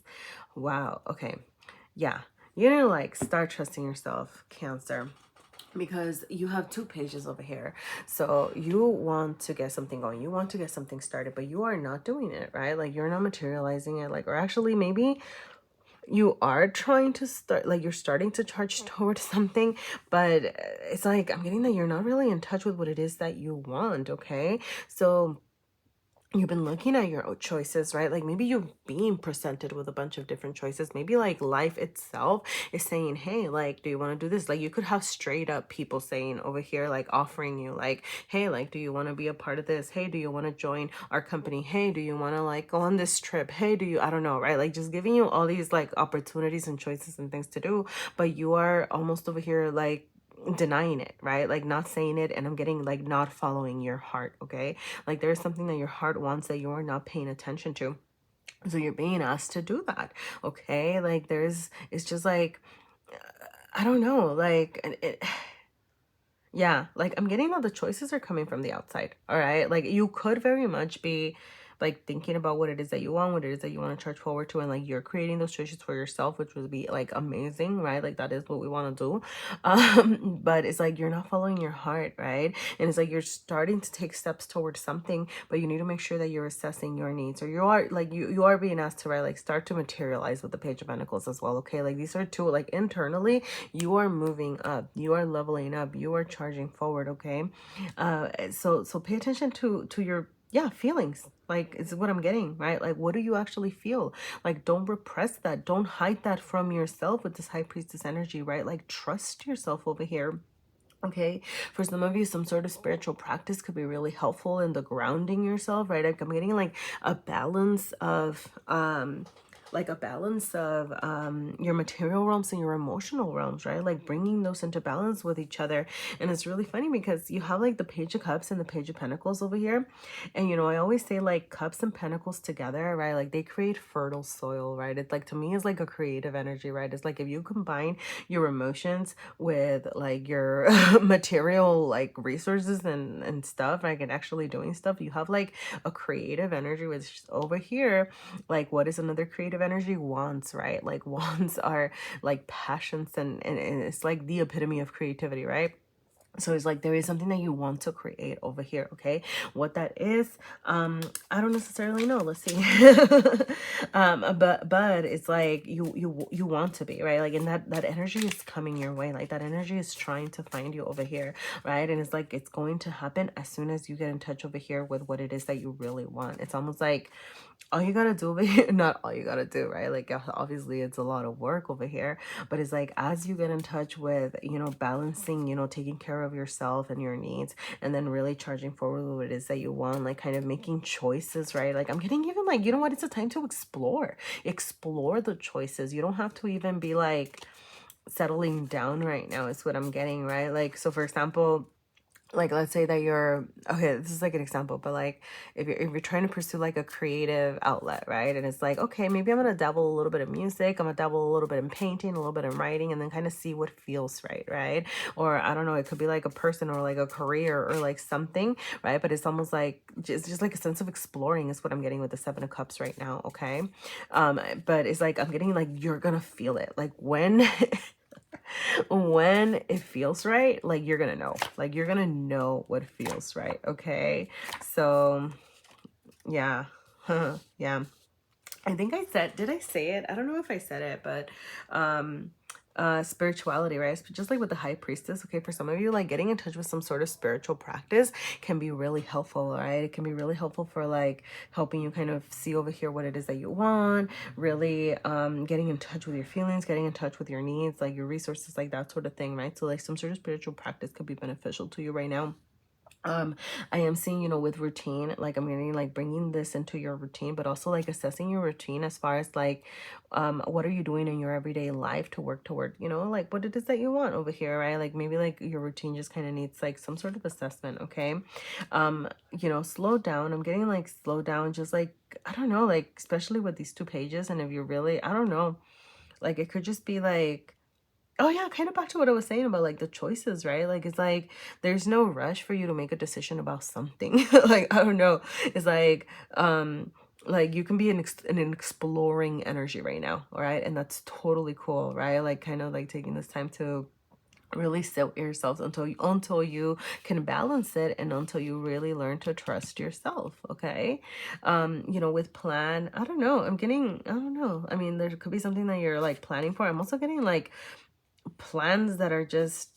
Wow. Okay. Yeah. You need to like start trusting yourself, Cancer, because you have two pages over here. So you want to get something going, you want to get something started, but you are not doing it, right? Like you're not materializing it, like, or actually maybe you are trying to start, like you're starting to charge towards something, but it's like I'm getting that you're not really in touch with what it is that you want. Okay, so you've been looking at your own choices, right? Like maybe you're being presented with a bunch of different choices. Maybe like life itself is saying, hey, like, do you want to do this? Like you could have straight up people saying over here, like offering you like, hey, like, do you want to be a part of this? Hey, do you want to join our company? Hey, do you want to like go on this trip? Hey, do you, I don't know, right? Like just giving you all these like opportunities and choices and things to do. But you are almost over here like denying it, right? Like not saying it, and I'm getting like not following your heart. Okay, like there's something that your heart wants that you're not paying attention to, so you're being asked to do that. Okay, like there's, it's just like I don't know, like yeah, like I'm getting all the choices are coming from the outside. All right, like you could very much be like thinking about what it is that you want, what it is that you want to charge forward to, and like you're creating those choices for yourself, which would be like amazing, right? Like that is what we want to do. But it's like you're not following your heart, right? And it's like you're starting to take steps towards something, but you need to make sure that you're assessing your needs, or you are like you are being asked to, right, like start to materialize with the Page of Pentacles as well. Okay, like these are two, like internally you are moving up, you are leveling up, you are charging forward. Okay, so pay attention to your, yeah, feelings. Like is what I'm getting, right? Like what do you actually feel? Like don't repress that, don't hide that from yourself with this High Priestess energy, right? Like trust yourself over here. Okay, for some of you, some sort of spiritual practice could be really helpful in the grounding yourself, right? Like I'm getting like a balance of your material realms and your emotional realms, right? Like bringing those into balance with each other. And it's really funny because you have like the Page of Cups and the Page of Pentacles over here, and you know I always say like cups and pentacles together, right? Like they create fertile soil, right? It's like, to me, it's like a creative energy, right? It's like if you combine your emotions with like your material like resources and stuff, like and actually doing stuff, you have like a creative energy. Which over here, like what is another creative energy? Wants, right? Like wants are like passions, and it's like the epitome of creativity, right? So it's like there is something that you want to create over here. Okay, what that is, I don't necessarily know. Let's see. But it's like you want to be, right? Like, and that energy is coming your way. Like that energy is trying to find you over here, right? And it's like it's going to happen as soon as you get in touch over here with what it is that you really want. It's almost like all you gotta do over here, not all you gotta do, right? Like obviously it's a lot of work over here, but it's like as you get in touch with, you know, balancing, you know, taking care of yourself and your needs, and then really charging forward with what it is that you want, like kind of making choices, right? Like I'm getting even like, you know what, it's a time to explore the choices. You don't have to even be like settling down right now, is what I'm getting, right? Like, so for example, like let's say that you're, okay, this is like an example, but like if you're trying to pursue like a creative outlet, right? And it's like, okay, maybe I'm gonna dabble a little bit in music, I'm gonna dabble a little bit in painting, a little bit in writing, and then kind of see what feels right? Or I don't know, it could be like a person or like a career or like something, right? But it's almost like just like a sense of exploring is what I'm getting with the Seven of Cups right now. Okay, but it's like I'm getting like you're gonna feel it, like when when it feels right, like you're gonna know, like you're gonna know what feels right. Okay, so yeah. Yeah, I think I said, did I say it? I don't know if I said it, but spirituality, right? Just like with the High Priestess. Okay, for some of you, like getting in touch with some sort of spiritual practice can be really helpful, right? It can be really helpful for like helping you kind of see over here what it is that you want, really getting in touch with your feelings, getting in touch with your needs, like your resources, like that sort of thing, right? So like some sort of spiritual practice could be beneficial to you right now. I am seeing, you know, with routine, like I'm getting like bringing this into your routine, but also like assessing your routine as far as like what are you doing in your everyday life to work toward, you know, like what it is that you want over here, right? Like maybe like your routine just kind of needs like some sort of assessment. Okay, you know, slow down. I'm getting like slow down, just like I don't know, like especially with these two pages. And if you're really, I don't know, like it could just be like Oh yeah, kind of back to what I was saying about like the choices, right? Like it's like there's no rush for you to make a decision about something. Like I don't know. It's like you can be in an exploring energy right now, all right? And that's totally cool, right? Like kind of like taking this time to really sit with yourself until you can balance it, and until you really learn to trust yourself. Okay. You know, with plan, I don't know, I don't know, I mean, there could be something that you're like planning for. I'm also getting like plans that are just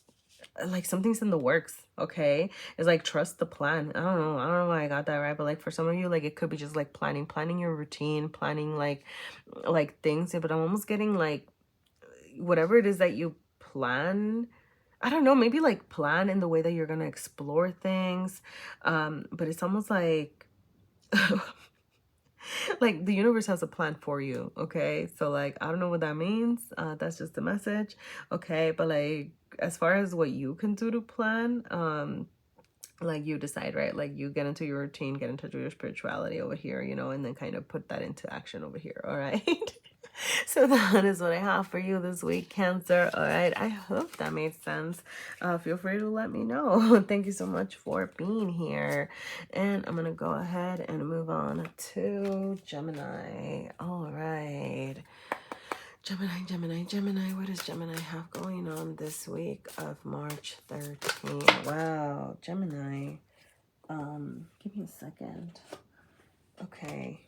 like something's in the works. Okay. It's like trust the plan. I don't know why I got that right, but like for some of you, like it could be just like planning your routine, planning like things. But I'm almost getting like whatever it is that you plan, I don't know, maybe like plan in the way that you're gonna explore things. But it's almost like like the universe has a plan for you. Okay. So like I don't know what that means. That's just the message. Okay. But like as far as what you can do to plan, like you decide, right? Like you get into your routine, get in touch with your spirituality over here, you know, and then kind of put that into action over here. All right. So that is what I have for you this week, Cancer. All right. I hope that made sense. Feel free to let me know. Thank you so much for being here. And I'm going to go ahead and move on to Gemini. All right. Gemini. What does Gemini have going on this week of March 13th? Wow, Gemini. Give me a second. Okay.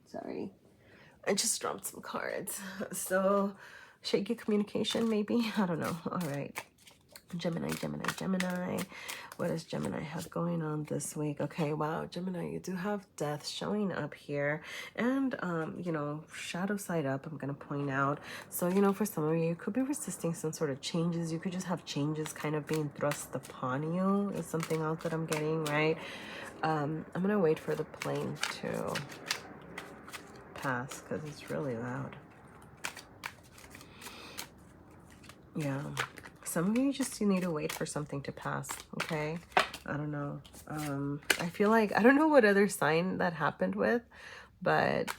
Sorry. I just dropped some cards. So, shaky communication, maybe? I don't know. All right. Gemini. What does Gemini have going on this week? Okay, wow, Gemini, you do have death showing up here. And, you know, shadow side up, I'm going to point out. So, you know, for some of you, you could be resisting some sort of changes. You could just have changes kind of being thrust upon you is something else that I'm getting, right? I'm going to wait for the plane to pass because it's really loud. Yeah. Some of you just need to wait for something to pass, okay? I don't know. I feel like, I don't know what other sign that happened with, but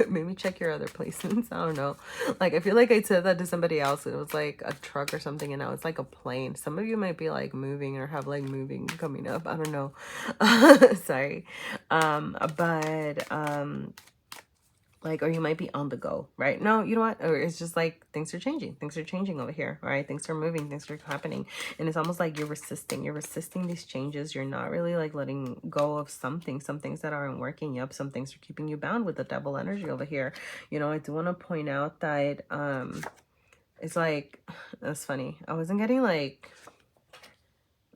maybe check your other placements. I don't know. Like, I feel like I said that to somebody else. It was like a truck or something, and now it's like a plane. Some of you might be like moving or have like moving coming up. I don't know. Sorry. Like, or you might be on the go, right? No, you know what? Or it's just like things are changing. Things are changing over here, right? Things are moving. Things are happening. And it's almost like you're resisting. You're resisting these changes. You're not really like letting go of something. Some things that aren't working. Yep, some things are keeping you bound with the double energy over here. You know, I do want to point out that it's like, that's funny. I wasn't getting like,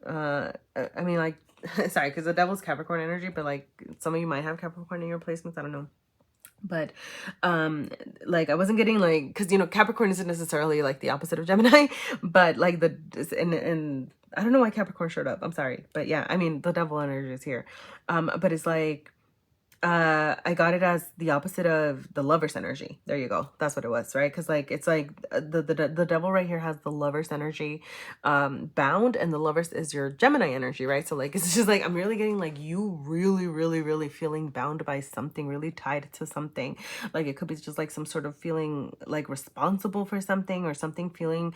I mean like, sorry, because the devil's Capricorn energy, but like some of you might have Capricorn in your placements. I don't know. But like I wasn't getting like, because you know Capricorn isn't necessarily like the opposite of Gemini, but like and I don't know why Capricorn showed up, I'm sorry, but yeah, I mean the devil energy is here. But it's like I got it as the opposite of the Lover's energy. There you go. That's what it was, right? Because like it's like the devil right here has the Lover's energy bound, and the Lover's is your Gemini energy, right? So like it's just like I'm really getting like you really feeling bound by something, really tied to something. Like it could be just like some sort of feeling like responsible for something, or something feeling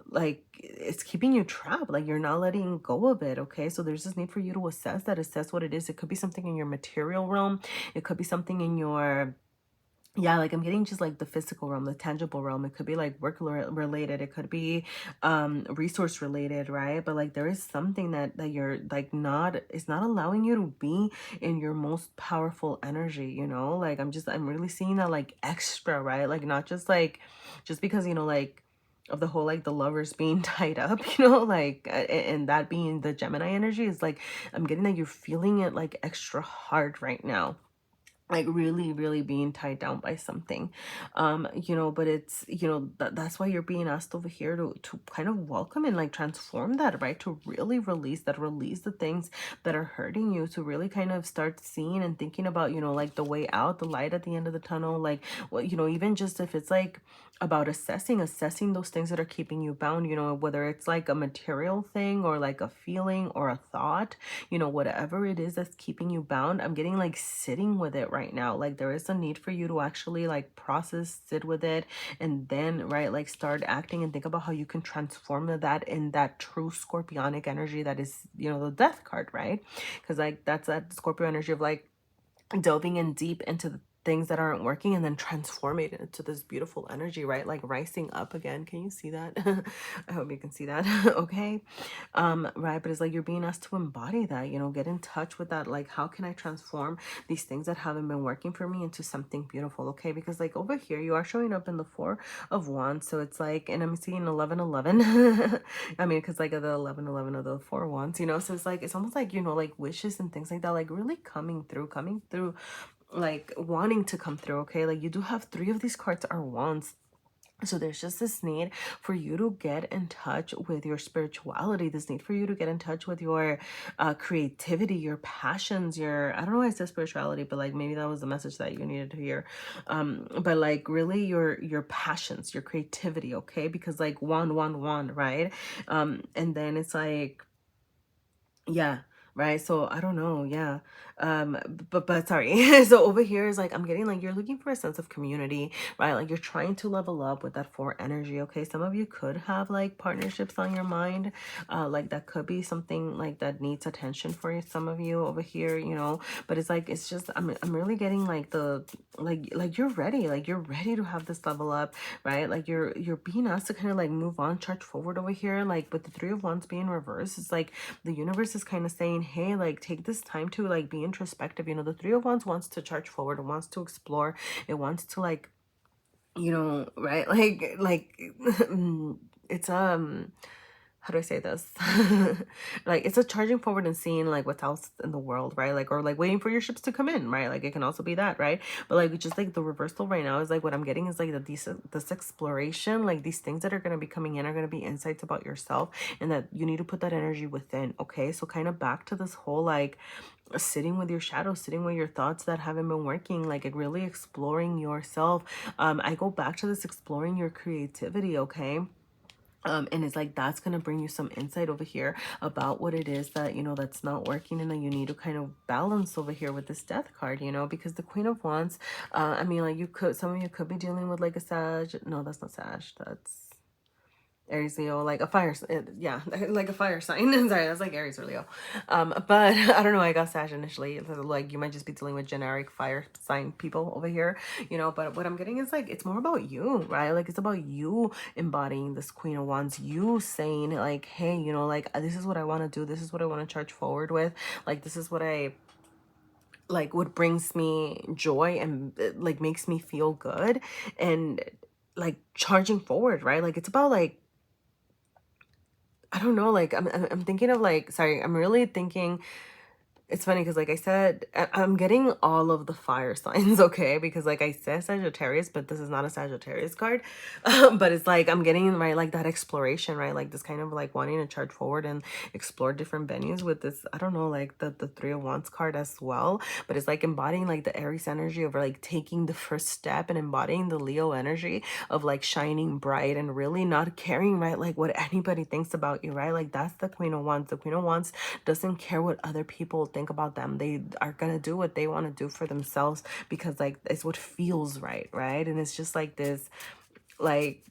like it's keeping you trapped, like you're not letting go of it. Okay, so there's this need for you to assess what it is. It could be something in your material realm. It could be something in your, yeah, like I'm getting just like the physical realm, the tangible realm. It could be like work related. It could be resource related, right? But like there is something that you're like not, it's not allowing you to be in your most powerful energy, you know? Like I'm really seeing that like extra, right? Like not just like, just because, you know, like of the whole like the lovers being tied up, you know, like and that being the Gemini energy is like I'm getting that you're feeling it like extra hard right now, like really being tied down by something. You know, but it's, you know, that's why you're being asked over here to kind of welcome and like transform that, right? To really release the things that are hurting you, to really kind of start seeing and thinking about, you know, like the way out, the light at the end of the tunnel. Like, well, you know, even just if it's like about assessing those things that are keeping you bound, you know, whether it's like a material thing or like a feeling or a thought, you know, whatever it is that's keeping you bound. I'm getting like sitting with it right now. Like there is a need for you to actually like process, sit with it, and then, right, like start acting and think about how you can transform that in that true scorpionic energy that is, you know, the death card, right? Because like that's that Scorpio energy of like delving in deep into the things that aren't working and then transforming it into this beautiful energy, right? Like rising up again. Can you see that? I hope you can see that. Okay. Right, but it's like you're being asked to embody that, you know, get in touch with that. Like, how can I transform these things that haven't been working for me into something beautiful? Okay, because like over here you are showing up in the Four of Wands, so it's like, and I'm seeing 1111. I mean, because like the 1111 of the Four of Wands, you know, so it's like it's almost like, you know, like wishes and things like that, like really coming through, like wanting to come through. Okay, like you do have three of these cards are wands. So there's just this need for you to get in touch with your spirituality, this need for you to get in touch with your creativity, your passions, your, I don't know why I said spirituality, but like maybe that was the message that you needed to hear. But like really your passions, your creativity, okay? Because like one, right? And then it's like, yeah, right. So I don't know, yeah. But sorry. So over here is like I'm getting like you're looking for a sense of community, right? Like you're trying to level up with that four energy. Okay, some of you could have like partnerships on your mind, like that could be something like that needs attention for you, some of you over here, you know. But it's like it's just I'm really getting like the like you're ready to have this level up, right? Like you're being asked to kind of like move on, charge forward over here. Like with the Three of Wands being reversed, it's like the universe is kind of saying, hey, like take this time to like be introspective. You know, the Three of Wands wants to charge forward, it wants to explore, it wants to like, you know, right, like it's how do I say this? Like it's a charging forward and seeing like what's else in the world, right? Like, or like waiting for your ships to come in, right? Like it can also be that, right? But like just like the reversal right now is like what I'm getting is like this exploration, like these things that are going to be coming in are going to be insights about yourself, and that you need to put that energy within. Okay, so kind of back to this whole like sitting with your shadow, sitting with your thoughts that haven't been working, like really exploring yourself. I go back to this exploring your creativity. Okay, and it's like that's gonna bring you some insight over here about what it is that, you know, that's not working and that you need to kind of balance over here with this death card, you know, because the Queen of Wands, I mean, like you could, some of you could be dealing with like a Sag. No, that's not Sag, that's Aries, Leo, like a fire, yeah, like a fire sign. Sorry, that's like Aries or Leo. But I don't know, I got Sag initially. Like you might just be dealing with generic fire sign people over here, you know. But what I'm getting is like it's more about you, right? Like it's about you embodying this Queen of Wands. You saying like, hey, you know, like this is what I want to do. This is what I want to charge forward with. Like this is what I like. What brings me joy and like makes me feel good, and like charging forward, right? Like it's about like I don't know, like I'm thinking of like, sorry, I'm really thinking, it's funny because like I said, I'm getting all of the fire signs, okay? Because like I said Sagittarius, but this is not a Sagittarius card. But it's like I'm getting, right, like that exploration, right? Like this kind of like wanting to charge forward and explore different venues with this, I don't know, like the Three of Wands card as well. But it's like embodying like the Aries energy of like taking the first step and embodying the Leo energy of like shining bright and really not caring, right? Like what anybody thinks about you, right? Like that's the Queen of Wands. The Queen of Wands doesn't care what other people think about them. They are gonna do what they want to do for themselves because like it's what feels right? And it's just like this, like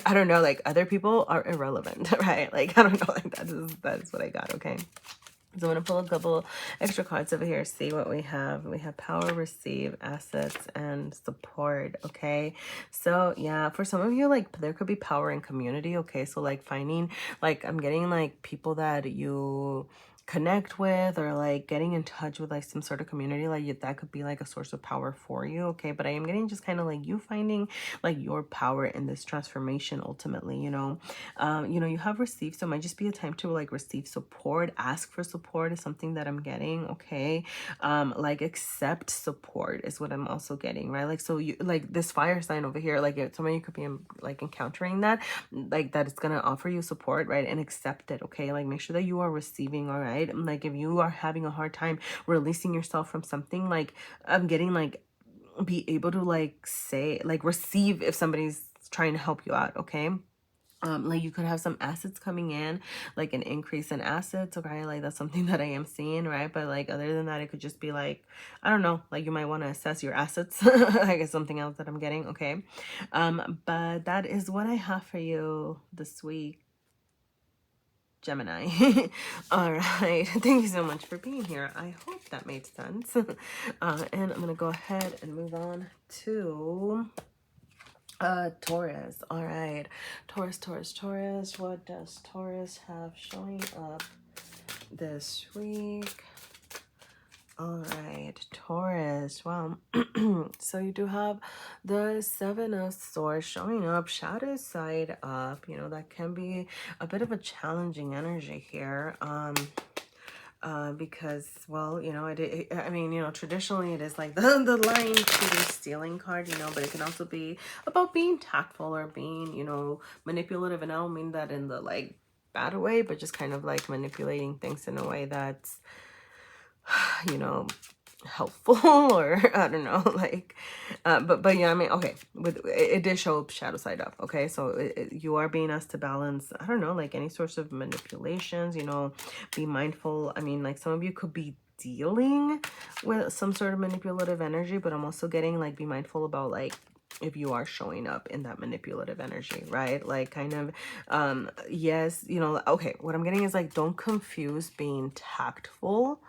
I don't know, like other people are irrelevant, right? Like I don't know, like that is what I got. Okay, so I'm going to pull a couple extra cards over here, see what we have. We have power, receive, assets, and support, okay? So, yeah, for some of you, like, there could be power in community, okay? So, like, finding, like, I'm getting, like, people that you connect with or, like, getting in touch with, like, some sort of community. Like, that could be, like, a source of power for you, okay? But I am getting just kind of, like, you finding, like, your power in this transformation ultimately, you know? You know, you have received, so it might just be a time to like receive support, ask for support is something that I'm getting, okay? Like accept support is what I'm also getting, right? Like, so you like this fire sign over here, like some of you could be like encountering that, like that it's gonna offer you support, right? And accept it, okay? Like make sure that you are receiving, all right? Like if you are having a hard time releasing yourself from something, like I'm getting like be able to like say like receive if somebody's trying to help you out, okay? Like you could have some assets coming in, like an increase in assets, okay? Like that's something that I am seeing, right? But like other than that, it could just be like, I don't know, like you might want to assess your assets. I guess something else that I'm getting, okay? But that is what I have for you this week, Gemini. All right. Thank you so much for being here. I hope that made sense. And I'm going to go ahead and move on to Taurus. All right. Taurus, Taurus, Taurus. What does Taurus have showing up this week? All right, Taurus. Well, so you do have the Seven of Swords showing up, shadow side up. You know, that can be a bit of a challenging energy here. Because, well, you know, I mean, you know, traditionally it is like the lying, cheating, stealing card, you know, but it can also be about being tactful or being, you know, manipulative. And I don't mean that in the like bad way, but just kind of like manipulating things in a way that's, you know, helpful or I don't know, like but yeah, I mean, okay, with it did show shadow side up, okay? So you are being asked to balance, I don't know, like any sorts of manipulations, you know, be mindful. I mean, like some of you could be dealing with some sort of manipulative energy, but I'm also getting like be mindful about like if you are showing up in that manipulative energy, right? Like kind of yes, you know, okay, what I'm getting is like don't confuse being tactful,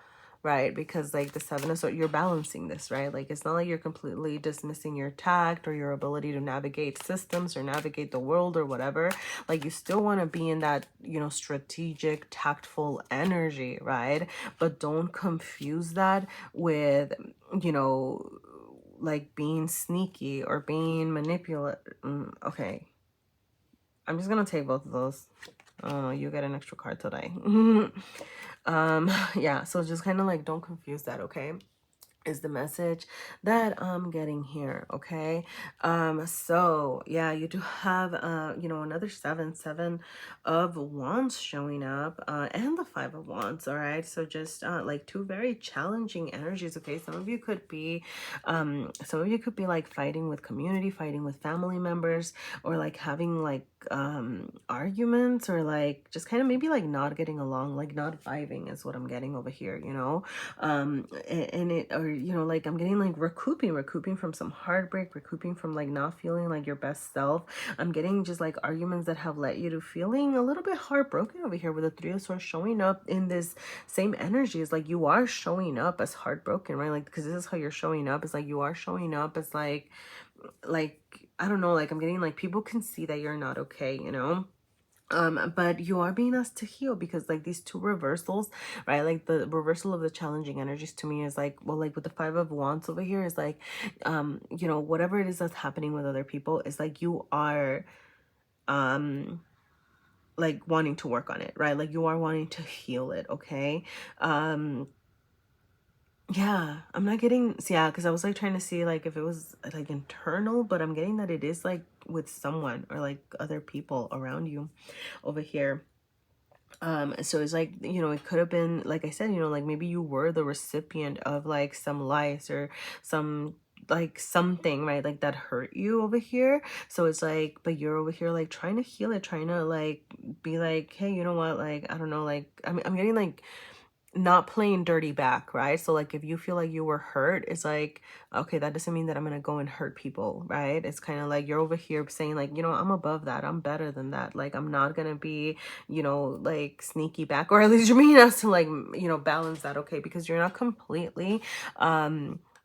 right? Because like the Seven of Swords, you're balancing this, right? Like it's not like you're completely dismissing your tact or your ability to navigate systems or navigate the world or whatever. Like you still want to be in that, you know, strategic, tactful energy, right? But don't confuse that with, you know, like being sneaky or being manipulative. Okay, I'm just gonna take both of those. Oh, you get an extra card today. Yeah, so just kind of like don't confuse that, okay? Is the message that I'm getting here, okay? So yeah, you do have you know, another seven of wands showing up, and the 5 of wands. All right, so just like two very challenging energies, okay? Some of you could be like fighting with community, fighting with family members, or like having like arguments, or like just kind of maybe like not getting along, like not vibing is what I'm getting over here, you know? And it, or you know, like I'm getting like recouping from some heartbreak, recouping from like not feeling like your best self. I'm getting just like arguments that have led you to feeling a little bit heartbroken over here, with the 3 of Swords showing up in this same energy. Is like you are showing up as heartbroken, right? Like, because this is how you're showing up. It's like you are showing up as like I don't know, like I'm getting like people can see that you're not okay, you know? But you are being asked to heal, because like these two reversals, right? Like the reversal of the challenging energies to me is like, well, like with the 5 of wands over here is like, you know, whatever it is that's happening with other people is like you are, like wanting to work on it, right? Like you are wanting to heal it, okay? Yeah, I'm not getting, yeah, because I was like trying to see like if it was like internal, but I'm getting that it is like with someone or like other people around you over here. So it's like, you know, it could have been, like I said, you know, like maybe you were the recipient of like some lies or some like something, right? Like that hurt you over here. So it's like, but you're over here like trying to heal it, trying to like be like, hey, you know what? Like, I don't know, like I'm getting like not playing dirty back, right? So like if you feel like you were hurt, it's like, okay, that doesn't mean that I'm gonna go and hurt people, right? It's kind of like you're over here saying like, you know, I'm above that, I'm better than that, like I'm not gonna be, you know, like sneaky back, or at least you're being asked to like, you know, balance that, okay? Because you're not completely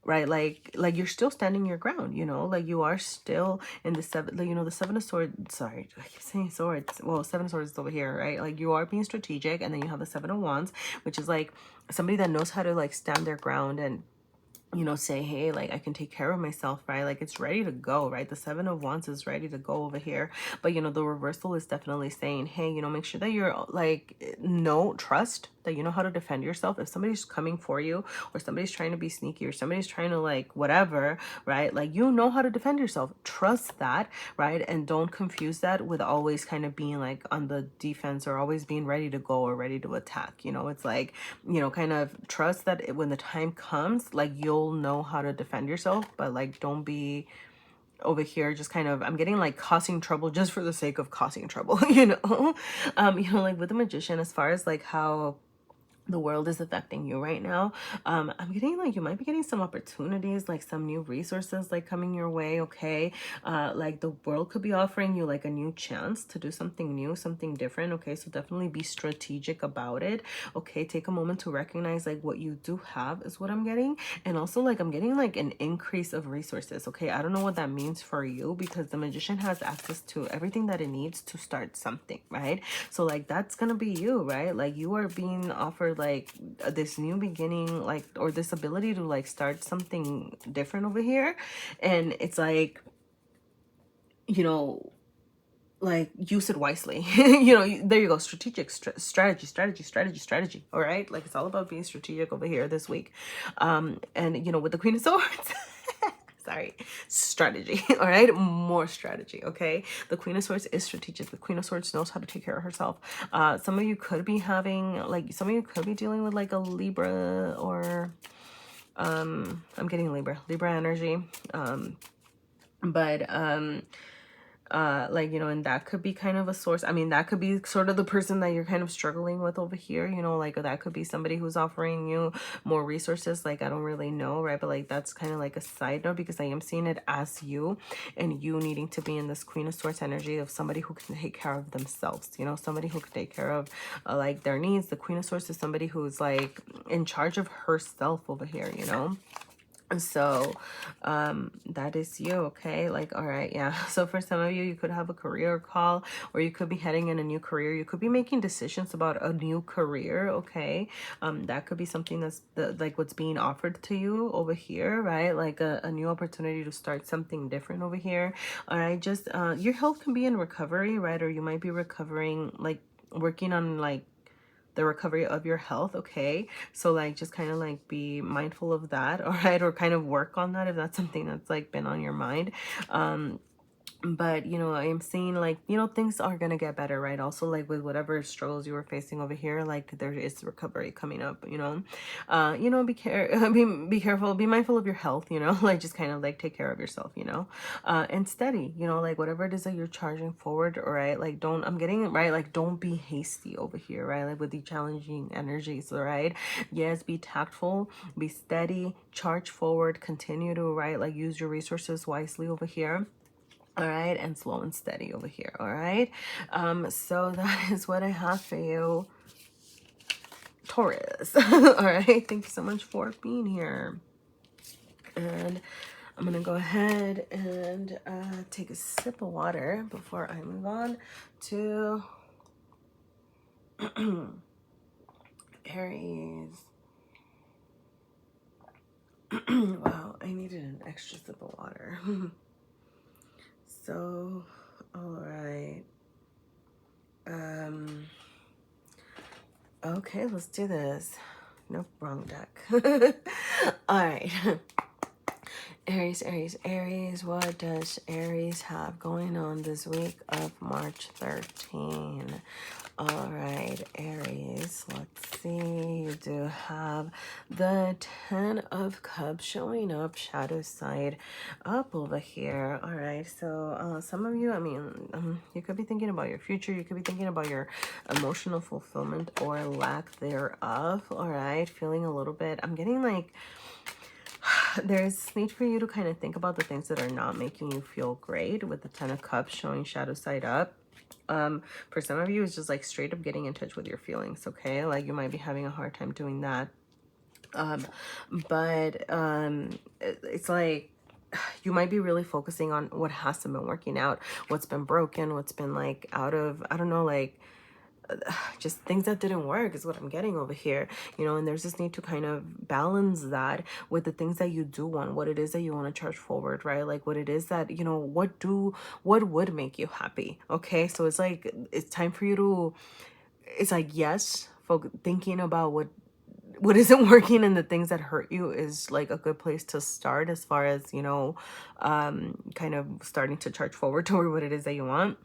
right, like you're still standing your ground, you know, like you are still in the seven, like, you know, the 7 of swords, sorry, I keep saying swords, well, 7 of swords is over here, right? Like you are being strategic, and then you have the 7 of wands, which is like somebody that knows how to like stand their ground and, you know, say, hey, like I can take care of myself, right? Like it's ready to go, right? The 7 of wands is ready to go over here. But, you know, the reversal is definitely saying, hey, you know, make sure that you're like, trust that you know how to defend yourself. If somebody's coming for you, or somebody's trying to be sneaky, or somebody's trying to like whatever, right? Like you know how to defend yourself. Trust that, right? And don't confuse that with always kind of being like on the defense, or always being ready to go or ready to attack. You know, it's like, you know, kind of trust that when the time comes, like you'll know how to defend yourself, but like don't be over here, just kind of, I'm getting like causing trouble just for the sake of causing trouble, you know. Like with the Magician, as far as like how the world is affecting you right now, I'm getting like you might be getting some opportunities, like some new resources like coming your way. Okay, like the world could be offering you like a new chance to do something new, something different. Okay, so definitely be strategic about it. Okay, take a moment to recognize like what you do have is what I'm getting. And also like I'm getting like an increase of resources. Okay, I don't know what that means for you, because the Magician has access to everything that it needs to start something, right? So like that's gonna be you, right? Like you are being offered like this new beginning, like, or this ability to like start something different over here. And it's like, you know, like use it wisely. There you go. Strategic strategy. All right, like it's all about being strategic over here this week. And with the Queen of Swords, sorry, strategy. All right, more strategy. Okay, the Queen of Swords is strategic. The Queen of Swords knows how to take care of herself. Some of you could be having like, some of you could be dealing with like a Libra, or I'm getting Libra energy. But like, and that could be kind of a source. I mean, that could be sort of the person that you're kind of struggling with over here, like that could be somebody who's offering you more resources. Like, I don't really know, right? But like, that's kind of like a side note, because I am seeing it as you, and you needing to be in this Queen of Swords energy of somebody who can take care of themselves, somebody who can take care of like their needs. The Queen of Swords is somebody who's like in charge of herself over here, So that is you. Okay, like, all right, yeah. So for some of you, you could have a career call, or you could be heading in a new career. You could be making decisions about a new career. Okay, that could be something that's like what's being offered to you over here, right? Like a new opportunity to start something different over here. All right, just your health can be in recovery, right? Or you might be recovering, like working on like the recovery of your health. Okay, so like just kind of like be mindful of that. All right, or kind of work on that if that's something that's like been on your mind. But I am seeing like things are gonna get better, right? Also, like with whatever struggles you were facing over here, like there is recovery coming up. Be careful, be mindful of your health, like just kind of like take care of yourself, and steady, like whatever it is that you're charging forward. All right, like I'm getting it right, like don't be hasty over here, right? Like with the challenging energies. All right, yes, be tactful, be steady, charge forward, continue to, right, like use your resources wisely over here. All right, and slow and steady over here. All right, so that is what I have for you, Taurus. All right, thank you so much for being here. And I'm gonna go ahead and take a sip of water before I move on to Aries. Wow, I needed an extra sip of water. So, all right. Okay, let's do this. Nope, wrong deck. All right. Aries. What does Aries have going on this week of March 13? All right, Aries, let's see. You do have the 10 of Cups showing up, shadow side up over here. All right, so some of you, I mean, you could be thinking about your future. You could be thinking about your emotional fulfillment or lack thereof. All right, feeling a little bit, I'm getting like, there's need for you to kind of think about the things that are not making you feel great, with the 10 of Cups showing shadow side up. For some of you, it's just like straight up getting in touch with your feelings. Okay, like you might be having a hard time doing that. It's like you might be really focusing on what hasn't been working out, what's been broken, what's been like out of, I don't know, like just things that didn't work is what I'm getting over here, and there's this need to kind of balance that with the things that you do want, what it is that you want to charge forward, right? Like what it is that, what would make you happy. Okay, so it's like, it's time for you to, it's like, yes, thinking about what isn't working and the things that hurt you is like a good place to start, as far as, kind of starting to charge forward toward what it is that you want.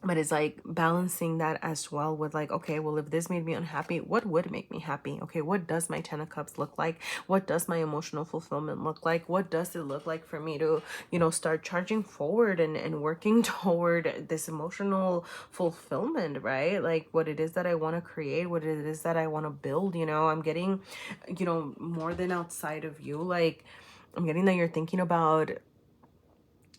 But it's like balancing that as well with like, okay, well, if this made me unhappy, what would make me happy? Okay, what does my 10 of cups look like? What does my emotional fulfillment look like? What does it look like for me to, you know, start charging forward and working toward this emotional fulfillment, right? Like what it is that I want to create, what it is that I want to build. You know, I'm getting, you know, more than outside of you. Like I'm getting that you're thinking about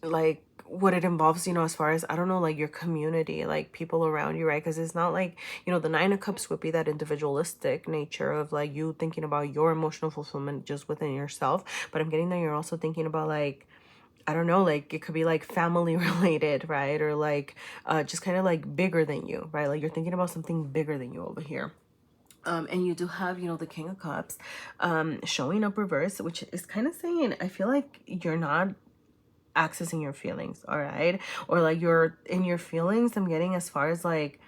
like what it involves, you know, as far as, I don't know, like your community, like people around you, right? Because it's not like, you know, the 9 of cups would be that individualistic nature of like you thinking about your emotional fulfillment just within yourself. But I'm getting that you're also thinking about like, I don't know, like it could be like family related, right? Or like just kind of like bigger than you, right? Like you're thinking about something bigger than you over here. And you do have, you know, the King of Cups showing up reverse, which is kind of saying, I feel like you're not accessing your feelings, all right? Or like you're in your feelings, I'm getting as far as like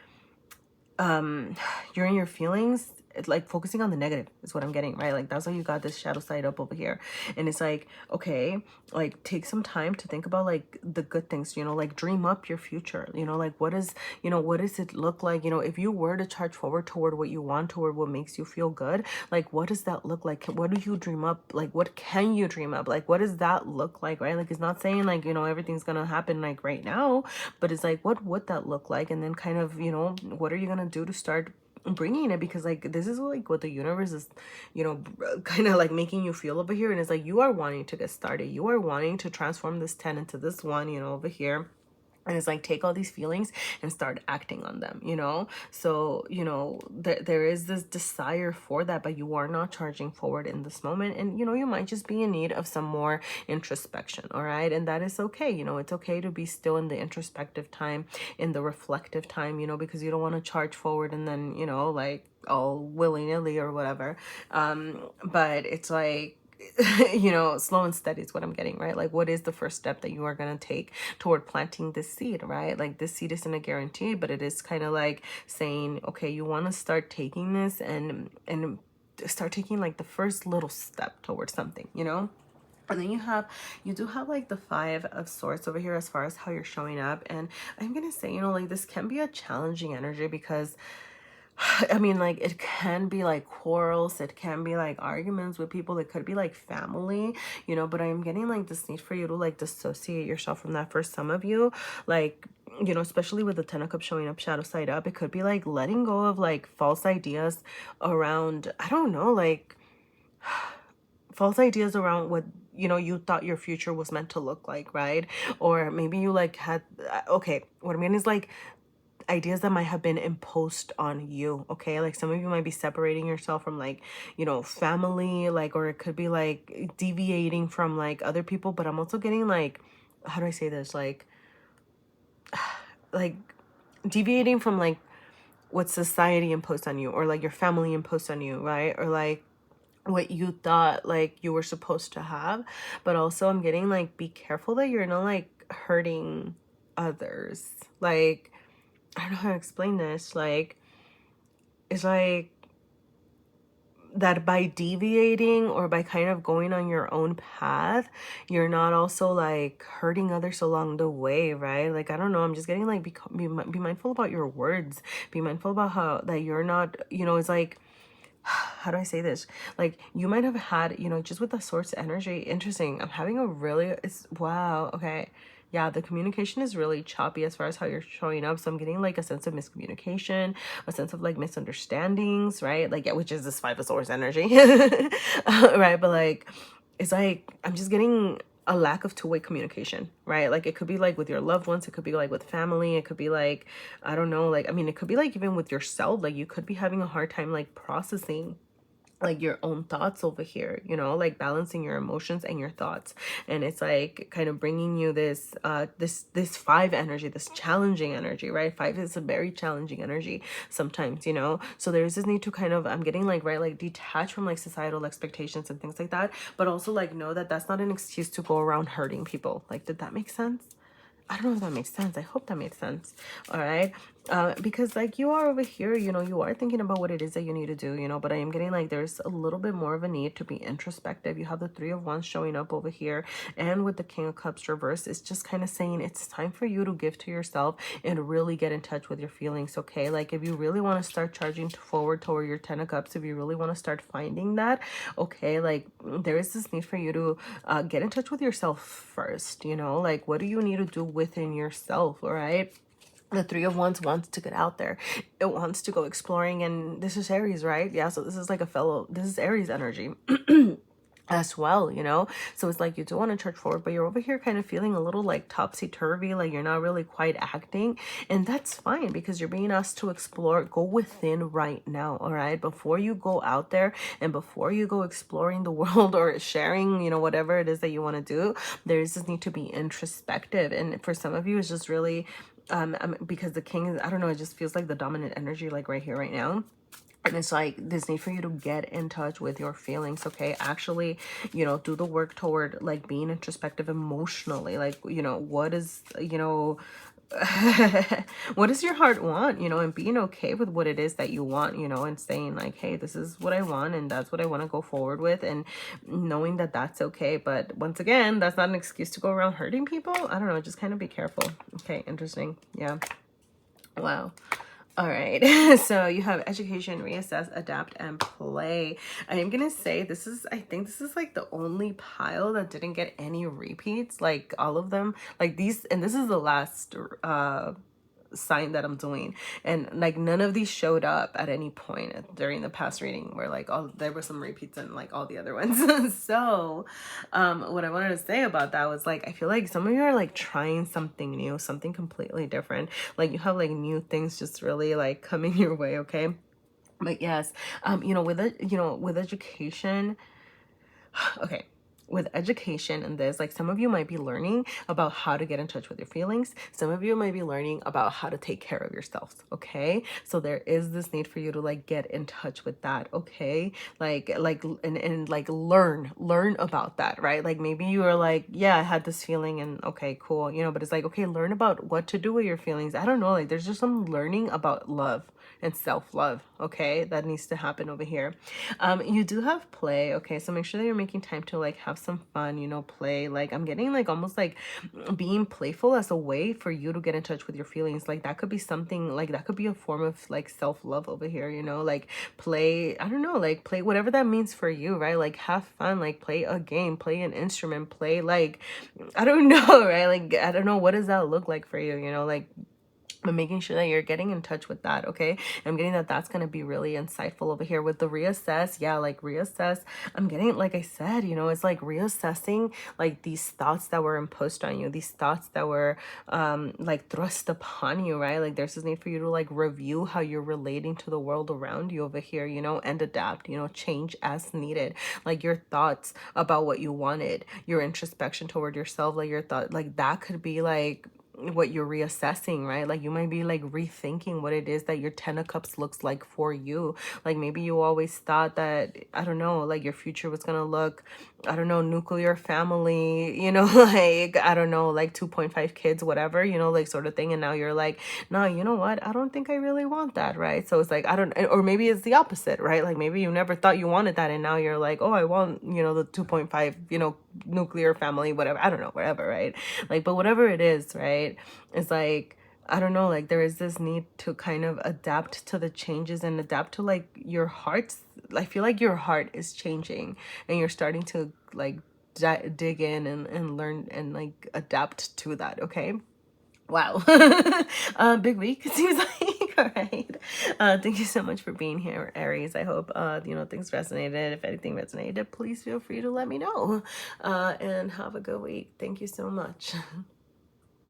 you're in your feelings, it's like focusing on the negative is what I'm getting, right? Like that's why you got this shadow side up over here. And it's like, okay, like take some time to think about like the good things, you know, like dream up your future, you know, like what is, you know, what does it look like? You know, if you were to charge forward toward what you want, toward what makes you feel good, like what does that look like? What do you dream up? Like what can you dream up? Like what does that look like, right? Like it's not saying like, you know, everything's gonna happen like right now, but it's like, what would that look like? And then kind of, you know, what are you gonna do to start bringing it? Because like this is like what the universe is, you know, kind of like making you feel over here. And it's like you are wanting to get started, you are wanting to transform this 10 into this one, you know, over here. And it's like take all these feelings and start acting on them, you know. So you know there is this desire for that, but you are not charging forward in this moment. And you know you might just be in need of some more introspection, all right? And that is okay. You know, it's okay to be still in the introspective time, in the reflective time, you know, because you don't want to charge forward and then, you know, like all willy-nilly or whatever. But it's like you know, slow and steady is what I'm getting, right? Like what is the first step that you are going to take toward planting this seed, right? Like this seed isn't a guarantee, but it is kind of like saying, okay, you want to start taking this and start taking like the first little step towards something, you know. And then you do have like the 5 of Swords over here as far as how you're showing up. And I'm gonna say, you know, like this can be a challenging energy because I mean, like, it can be like quarrels, it can be like arguments with people, it could be like family, you know, but I'm getting like this need for you to like dissociate yourself from that. For some of you, like, you know, especially with the 10 of Cups showing up shadow side up, it could be like letting go of like false ideas around, I don't know, like false ideas around what, you know, you thought your future was meant to look like, right? Or maybe you like had, okay, what I mean is like ideas that might have been imposed on you, okay? Like some of you might be separating yourself from like, you know, family, like, or it could be like deviating from like other people. But I'm also getting like, how do I say this? Like deviating from like what society imposed on you, or like your family imposed on you, right? Or like what you thought like you were supposed to have. But also I'm getting like, be careful that you're not like hurting others. Like, I don't know how to explain this. Like, it's like that by deviating or by kind of going on your own path, you're not also like hurting others along the way, right? Like, I don't know, I'm just getting like, be mindful about your words. Be mindful about how that you're not, you know, it's like, how do I say this? Like you might have had, you know, just with the Source energy, interesting. I'm having a really, it's, wow, okay. Yeah, the communication is really choppy as far as how you're showing up. So I'm getting like a sense of miscommunication, a sense of like misunderstandings, right? Like, yeah, which is this 5 of Swords energy, right? But like, it's like, I'm just getting a lack of two-way communication, right? Like it could be like with your loved ones, it could be like with family, it could be like, I don't know, like, I mean, it could be like even with yourself, like you could be having a hard time like processing like your own thoughts over here, you know, like balancing your emotions and your thoughts. And it's like kind of bringing you this this 5 energy, this challenging energy, right? 5 is a very challenging energy sometimes, you know. So there's this need to kind of, I'm getting like, right, like detach from like societal expectations and things like that, but also like know that that's not an excuse to go around hurting people. Like, did that make sense? I don't know if that makes sense. I hope that makes sense. All right. Because like you are over here, you know, you are thinking about what it is that you need to do, you know, but I am getting like there's a little bit more of a need to be introspective. You have the Three of Wands showing up over here, and with the King of Cups reversed, it's just kind of saying it's time for you to give to yourself and really get in touch with your feelings. Okay, like if you really want to start charging forward toward your Ten of Cups, if you really want to start finding that, okay, like there is this need for you to get in touch with yourself first. You know, like what do you need to do within yourself? All right. The Three of Wands wants to get out there. It wants to go exploring, and this is Aries, right? Yeah, so this is like this is Aries energy as well, you know. So it's like you do want to charge forward, but you're over here kind of feeling a little like topsy-turvy, like you're not really quite acting, and that's fine because you're being asked to explore. Go within right now, all right, before you go out there and before you go exploring the world or sharing, you know, whatever it is that you want to do. There's this need to be introspective, and for some of you it's just really because the King is, I don't know, it just feels like the dominant energy, like right here right now. And it's like this need for you to get in touch with your feelings. Okay, actually, you know, do the work toward like being introspective emotionally. Like, you know, what is, you know, what does your heart want, you know, and being okay with what it is that you want, you know, and saying like, hey, this is what I want and that's what I want to go forward with, and knowing that that's okay. But once again, that's not an excuse to go around hurting people. I don't know, just kind of be careful. Okay, interesting. Yeah. Wow. All right, so you have education, reassess, adapt, and play. I am gonna say this is, I think this is like the only pile that didn't get any repeats. Like all of them, like these, and this is the last sign that I'm doing, and like none of these showed up at any point during the past reading where like all there were some repeats and like all the other ones. So what I wanted to say about that was like I feel like some of you are like trying something new, something completely different. Like you have like new things just really like coming your way. Okay, but yes, you know, with it, you know, with education, okay, with education and this, like some of you might be learning about how to get in touch with your feelings. Some of you might be learning about how to take care of yourselves. Okay, so there is this need for you to like get in touch with that. Okay, and like learn about that, right? Like maybe you are like, yeah, I had this feeling and okay, cool, you know, but it's like, okay, learn about what to do with your feelings. I don't know, like there's just some learning about love and self-love, okay, that needs to happen over here. You do have play, okay, so make sure that you're making time to like have some fun, you know, play. Like I'm getting like almost like being playful as a way for you to get in touch with your feelings. Like that could be something, like that could be a form of like self-love over here, you know, like play, I don't know, like play whatever that means for you, right? Like have fun, like play a game, play an instrument, play like, I don't know, right? Like I don't know, what does that look like for you, you know, like, but making sure that you're getting in touch with that. Okay, I'm getting that that's going to be really insightful over here with the reassess. Yeah, like reassess. I'm getting, like I said, you know, it's like reassessing like these thoughts that were imposed on you, these thoughts that were like thrust upon you, right? Like there's this need for you to like review how you're relating to the world around you over here, you know, and adapt, you know, change as needed. Like your thoughts about what you wanted, your introspection toward yourself, like your thought, like that could be like what you're reassessing, right? Like you might be like rethinking what it is that your Ten of Cups looks like for you. Like maybe you always thought that, I don't know, like your future was gonna look, I don't know, nuclear family, you know, like I don't know, like 2.5 kids, whatever, you know, like sort of thing, and now you're like, no, you know what, I don't think I really want that, right? So it's like, I don't, or maybe it's the opposite, right? Like maybe you never thought you wanted that, and now you're like, oh, I want, you know, the 2.5, you know, nuclear family, whatever, I don't know, whatever, right? Like, but whatever it is, right, it's like, I don't know, like there is this need to kind of adapt to the changes and adapt to like your heart's, I feel like your heart is changing and you're starting to like dig in and learn and like adapt to that. Okay, wow. Big week, it seems like. All right, thank you so much for being here, Aries. I hope you know, things resonated. If anything resonated, please feel free to let me know, and have a good week. Thank you so much.